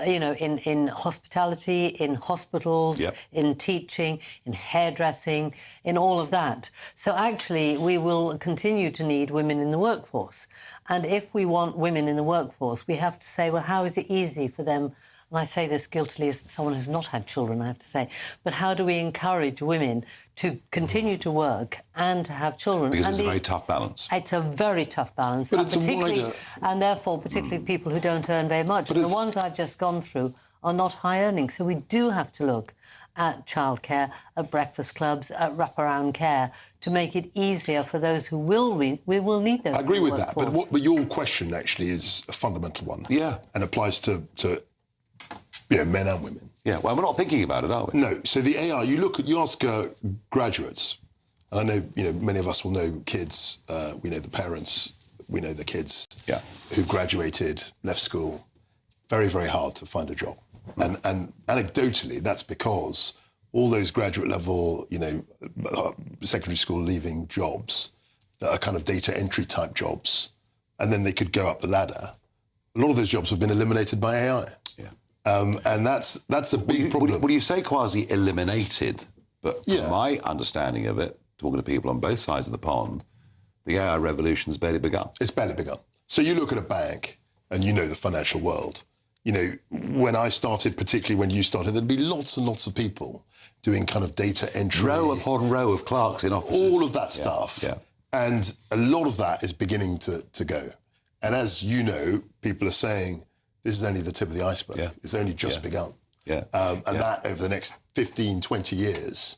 S10: in hospitality, in hospitals, in teaching, in hairdressing, in all of that. So actually, we will continue to need women in the workforce. And if we want women in the workforce, we have to say, well, how is it easy for them? And I say this guiltily as someone who's not had children, I have to say. But how do we encourage women to continue to work and to have children?
S5: Because it's a very tough balance.
S10: It's a very tough balance.
S9: But
S10: and therefore, particularly people who don't earn very much. And the ones I've just gone through are not high earning. So we do have to look at childcare, at breakfast clubs, at wraparound care, to make it easier for those who we will need those.
S9: I agree with that. But your question actually is a fundamental one.
S5: Yeah.
S9: And applies to men and women.
S5: Yeah, well, we're not thinking about it, are we?
S9: No. So the AI, you ask graduates, and I know, many of us will know kids, we know the parents, we know the kids who've graduated, left school. Very, very hard to find a job. And anecdotally, that's because all those graduate level, secondary school leaving jobs that are kind of data entry type jobs, and then they could go up the ladder. A lot of those jobs have been eliminated by AI.
S5: Yeah.
S9: And that's a big problem.
S5: Would you say quasi eliminated? But from my understanding of it, talking to people on both sides of the pond, the AI revolution's barely begun.
S9: It's barely begun. So you look at a bank, and you know the financial world. When I started, particularly when you started, there'd be lots and lots of people doing kind of data entry.
S5: Row upon row of clerks in offices.
S9: All of that stuff.
S5: Yeah.
S9: And a lot of that is beginning to go. And as you know, people are saying, this is only the tip of the iceberg. Yeah. It's only just begun.
S5: Yeah.
S9: That, over the next 15, 20 years,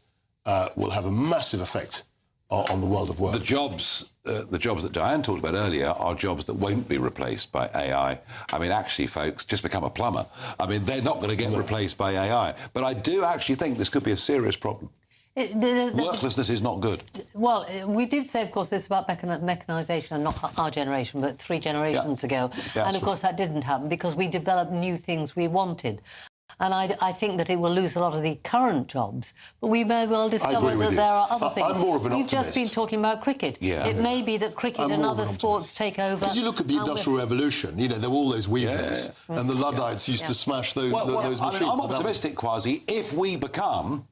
S9: will have a massive effect on the world of work.
S5: The jobs that Diane talked about earlier are jobs that won't be replaced by AI. I mean, actually, folks, just become a plumber. I mean, they're not going to get replaced by AI. But I do actually think this could be a serious problem. Worklessness is not good.
S10: Well, we did say, of course, this about mechanisation, not our generation, but 3 generations ago. And, of course, that didn't happen because we developed new things we wanted. And I think that it will lose a lot of the current jobs, but we may well discover that there are other things.
S9: I'm more of an
S10: We've
S9: optimist.
S10: just been talking about cricket.
S5: Yeah.
S10: It may be that cricket and other sports take over.
S9: Because you look at the Industrial Revolution, there were all those weavers, and the Luddites used to smash those machines.
S5: I'm optimistic, Kwasi, if we become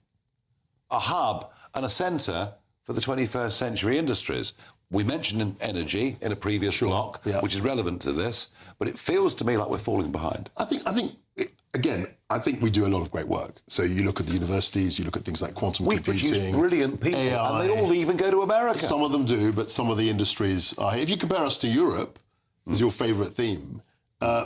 S5: a hub and a centre for the 21st century industries. We mentioned energy in a previous block, which is relevant to this, but it feels to me like we're falling behind.
S9: I think we do a lot of great work. So you look at the universities, you look at things like quantum computing.
S5: We produce brilliant people, AI, and they all even go to America.
S9: Some of them do, but some of the industries are. If you compare us to Europe, is your favourite theme,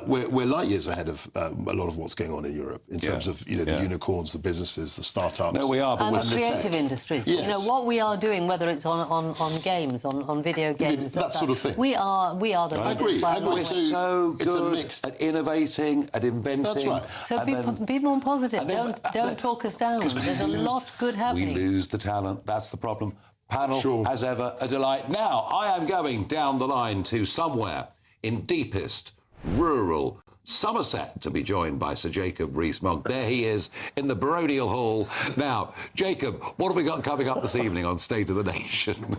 S9: we're light years ahead of a lot of what's going on in Europe in terms of the unicorns, the businesses, the startups.
S5: No, we are, but
S10: and the creative industries.
S9: Yes.
S10: What we are doing, whether it's on games, on video games,
S9: that sort of thing.
S10: We are the.
S9: I agree.
S5: We're so good at innovating, at inventing.
S9: That's right.
S10: So be more positive. Don't talk us down. There's a lot good happening.
S5: We lose the talent. That's the problem. Panel, as ever, a delight. Now, I am going down the line to somewhere in deepest rural Somerset to be joined by Sir Jacob Rees-Mogg. There he is in the baronial hall. Now, Jacob, what have we got coming up this evening on State of the Nation?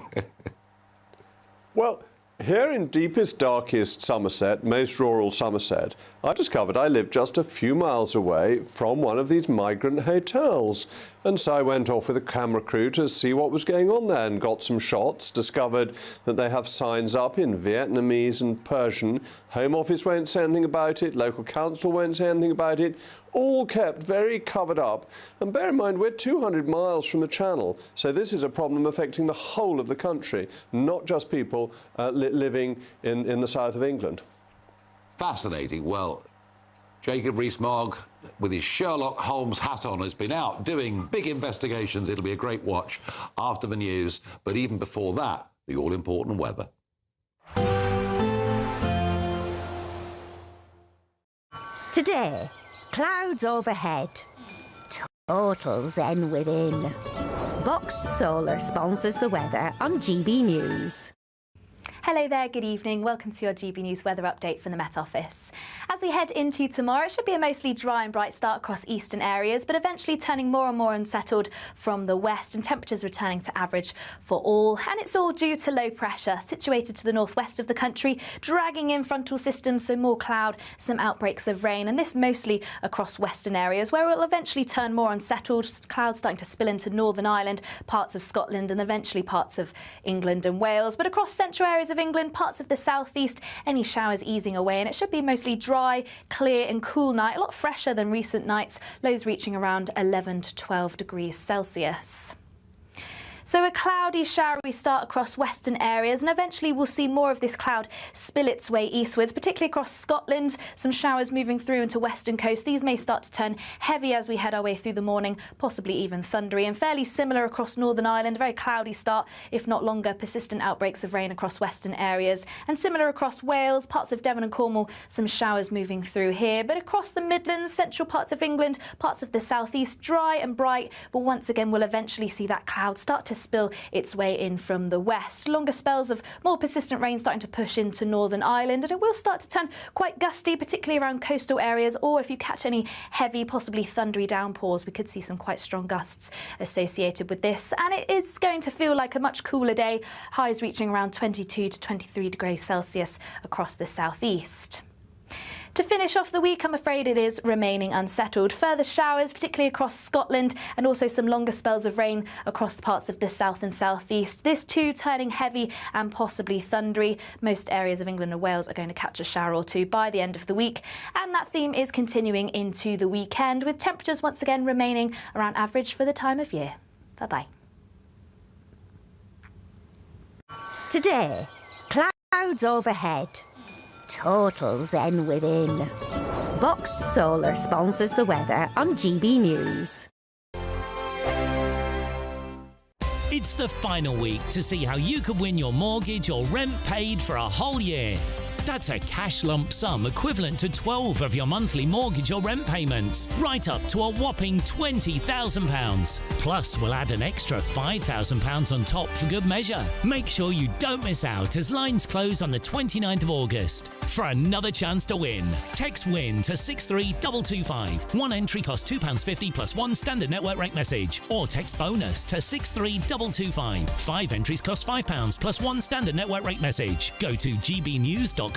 S4: Well, here in deepest, darkest Somerset, most rural Somerset, I discovered I lived just a few miles away from one of these migrant hotels. And so I went off with a camera crew to see what was going on there and got some shots, discovered that they have signs up in Vietnamese and Persian. Home Office won't say anything about it, local council won't say anything about it, all kept very covered up. And bear in mind, we're 200 miles from the Channel, so this is a problem affecting the whole of the country, not just people living in the south of England.
S5: Fascinating. Well, Jacob Rees-Mogg, with his Sherlock Holmes hat on, has been out doing big investigations. It'll be a great watch after the news. But even before that, the all-important weather.
S8: Today, clouds overhead, total zen within. Box Solar sponsors the weather on GB News.
S11: Hello there, good evening. Welcome to your GB News weather update from the Met Office. As we head into tomorrow, it should be a mostly dry and bright start across eastern areas, but eventually turning more and more unsettled from the west and temperatures returning to average for all. And it's all due to low pressure situated to the northwest of the country, dragging in frontal systems, so more cloud, some outbreaks of rain, and this mostly across western areas where it will eventually turn more unsettled, clouds starting to spill into Northern Ireland, parts of Scotland and eventually parts of England and Wales. But across central areas of England, parts of the southeast, any showers easing away, and it should be mostly dry, clear and cool night, a lot fresher than recent nights, lows reaching around 11 to 12 degrees Celsius. So a cloudy, showery start across western areas, and eventually we'll see more of this cloud spill its way eastwards, particularly across Scotland. Some showers moving through into western coast. These may start to turn heavy as we head our way through the morning, possibly even thundery, and fairly similar across Northern Ireland. A very cloudy start, if not longer, persistent outbreaks of rain across western areas, and similar across Wales, parts of Devon and Cornwall, some showers moving through here. But across the Midlands, central parts of England, parts of the southeast, dry and bright, but once again we'll eventually see that cloud start to spill its way in from the west. Longer spells of more persistent rain starting to push into Northern Ireland, and it will start to turn quite gusty, particularly around coastal areas, or if you catch any heavy, possibly thundery downpours, we could see some quite strong gusts associated with this. And it is going to feel like a much cooler day, highs reaching around 22 to 23 degrees Celsius across the southeast. To finish off the week, I'm afraid it is remaining unsettled. Further showers, particularly across Scotland, and also some longer spells of rain across parts of the south and southeast. This too turning heavy and possibly thundery. Most areas of England and Wales are going to catch a shower or two by the end of the week. And that theme is continuing into the weekend, with temperatures once again remaining around average for the time of year. Bye-bye.
S8: Today, clouds overhead, total zen within. Box Solar sponsors the weather on GB News.
S16: It's the final week to see how you could win your mortgage or rent paid for a whole year. That's a cash lump sum equivalent to 12 of your monthly mortgage or rent payments, right up to a whopping £20,000. Plus, we'll add an extra £5,000 on top for good measure. Make sure you don't miss out as lines close on the 29th of August. For another chance to win, text WIN to 63225. One entry costs £2.50 plus one standard network rate message, or text BONUS to 63225. 5 entries cost £5 plus one standard network rate message. Go to gbnews.com/win.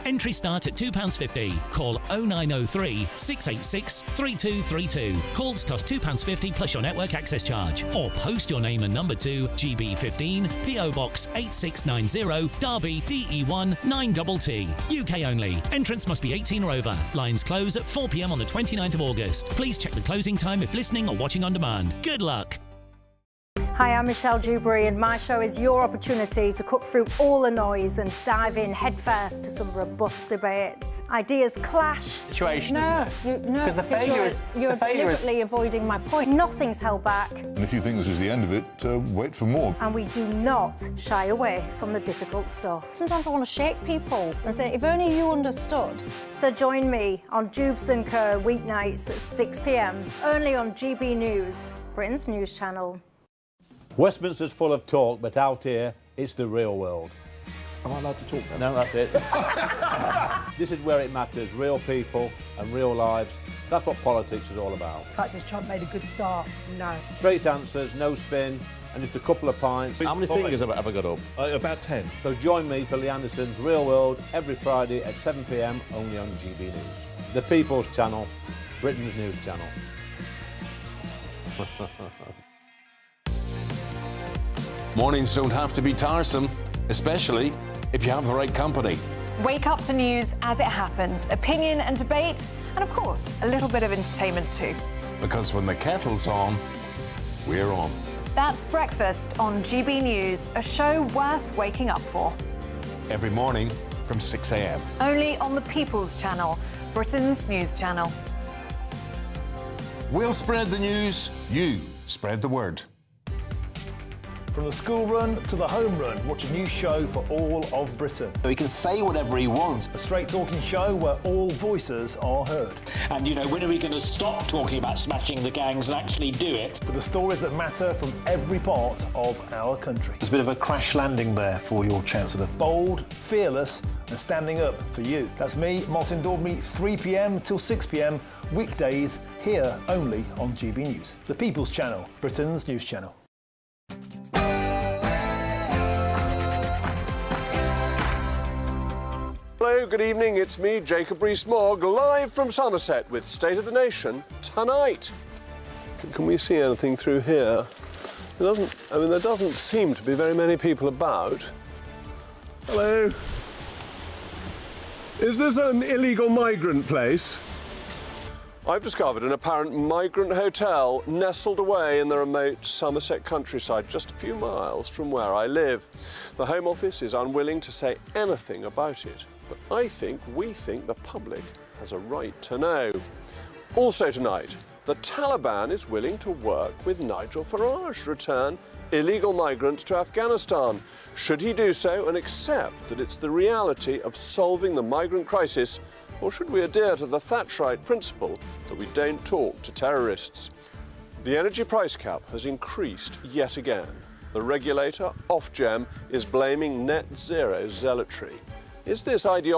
S16: Entry start at £2.50. Call 0903 686 3232. Calls cost £2.50 plus your network access charge. Or post your name and number to GB15 PO Box 8690 Derby DE1 9TT. UK only. Entrance must be 18 or over. Lines close at 4 p.m. on the 29th of August. Please check the closing time if listening or watching on demand. Good luck.
S27: Hi, I'm Michelle Dewberry, and my show is your opportunity to cut through all the noise and dive in headfirst to some robust debates. Ideas clash.
S17: Situation, isn't it?
S27: No,
S17: because the failure is
S27: you're deliberately avoiding my point. Nothing's held back.
S18: And if you think this is the end of it, wait for more.
S27: And we do not shy away from the difficult stuff. Sometimes I want to shake people and say, if only you understood. So join me on Jubes & Co weeknights at 6 p.m. only on GB News, Britain's news channel.
S2: Westminster's full of talk, but out here, it's the real world.
S3: Am I allowed to talk now?
S2: No, that's it. This is where it matters, real people and real lives. That's what politics is all about.
S17: The fact has Trump made a good start? No.
S2: Straight answers, no spin, and just a couple of pints.
S3: How many fingers have I got up?
S2: About 10. So join me for Lee Anderson's Real World every Friday at 7 p.m. only on GB News. The People's Channel, Britain's news channel.
S5: Mornings don't have to be tiresome, especially if you have the right company.
S1: Wake up to news as it happens, opinion and debate, and of course, a little bit of entertainment too.
S5: Because when the kettle's on, we're on.
S1: That's Breakfast on GB News, a show worth waking up for.
S5: Every morning from 6 a.m.
S1: Only on the People's Channel, Britain's news channel.
S5: We'll spread the news, you spread the word.
S24: From the school run to the home run, watch a new show for all of Britain.
S25: So he can say whatever he wants.
S24: A straight talking show where all voices are heard.
S26: And, you know, when are we going to stop talking about smashing the gangs and actually do it?
S24: With the stories that matter from every part of our country.
S25: There's a bit of a crash landing there for your Chancellor.
S24: Bold, fearless and standing up for you. That's me, Martin Daubney, 3 p.m. till 6 p.m. weekdays here only on GB News. The People's Channel, Britain's news channel.
S4: Hello, good evening. It's me, Jacob Rees-Mogg, live from Somerset with State of the Nation tonight. Can we see anything through here? There doesn't seem to be very many people about. Hello. Is this an illegal migrant place? I've discovered an apparent migrant hotel nestled away in the remote Somerset countryside, just a few miles from where I live. The Home Office is unwilling to say anything about it, but we think the public has a right to know. Also tonight, the Taliban is willing to work with Nigel Farage to return illegal migrants to Afghanistan. Should he do so and accept that it's the reality of solving the migrant crisis, or should we adhere to the Thatcherite principle that we don't talk to terrorists? The energy price cap has increased yet again. The regulator, Ofgem, is blaming net zero zealotry. Is this ideology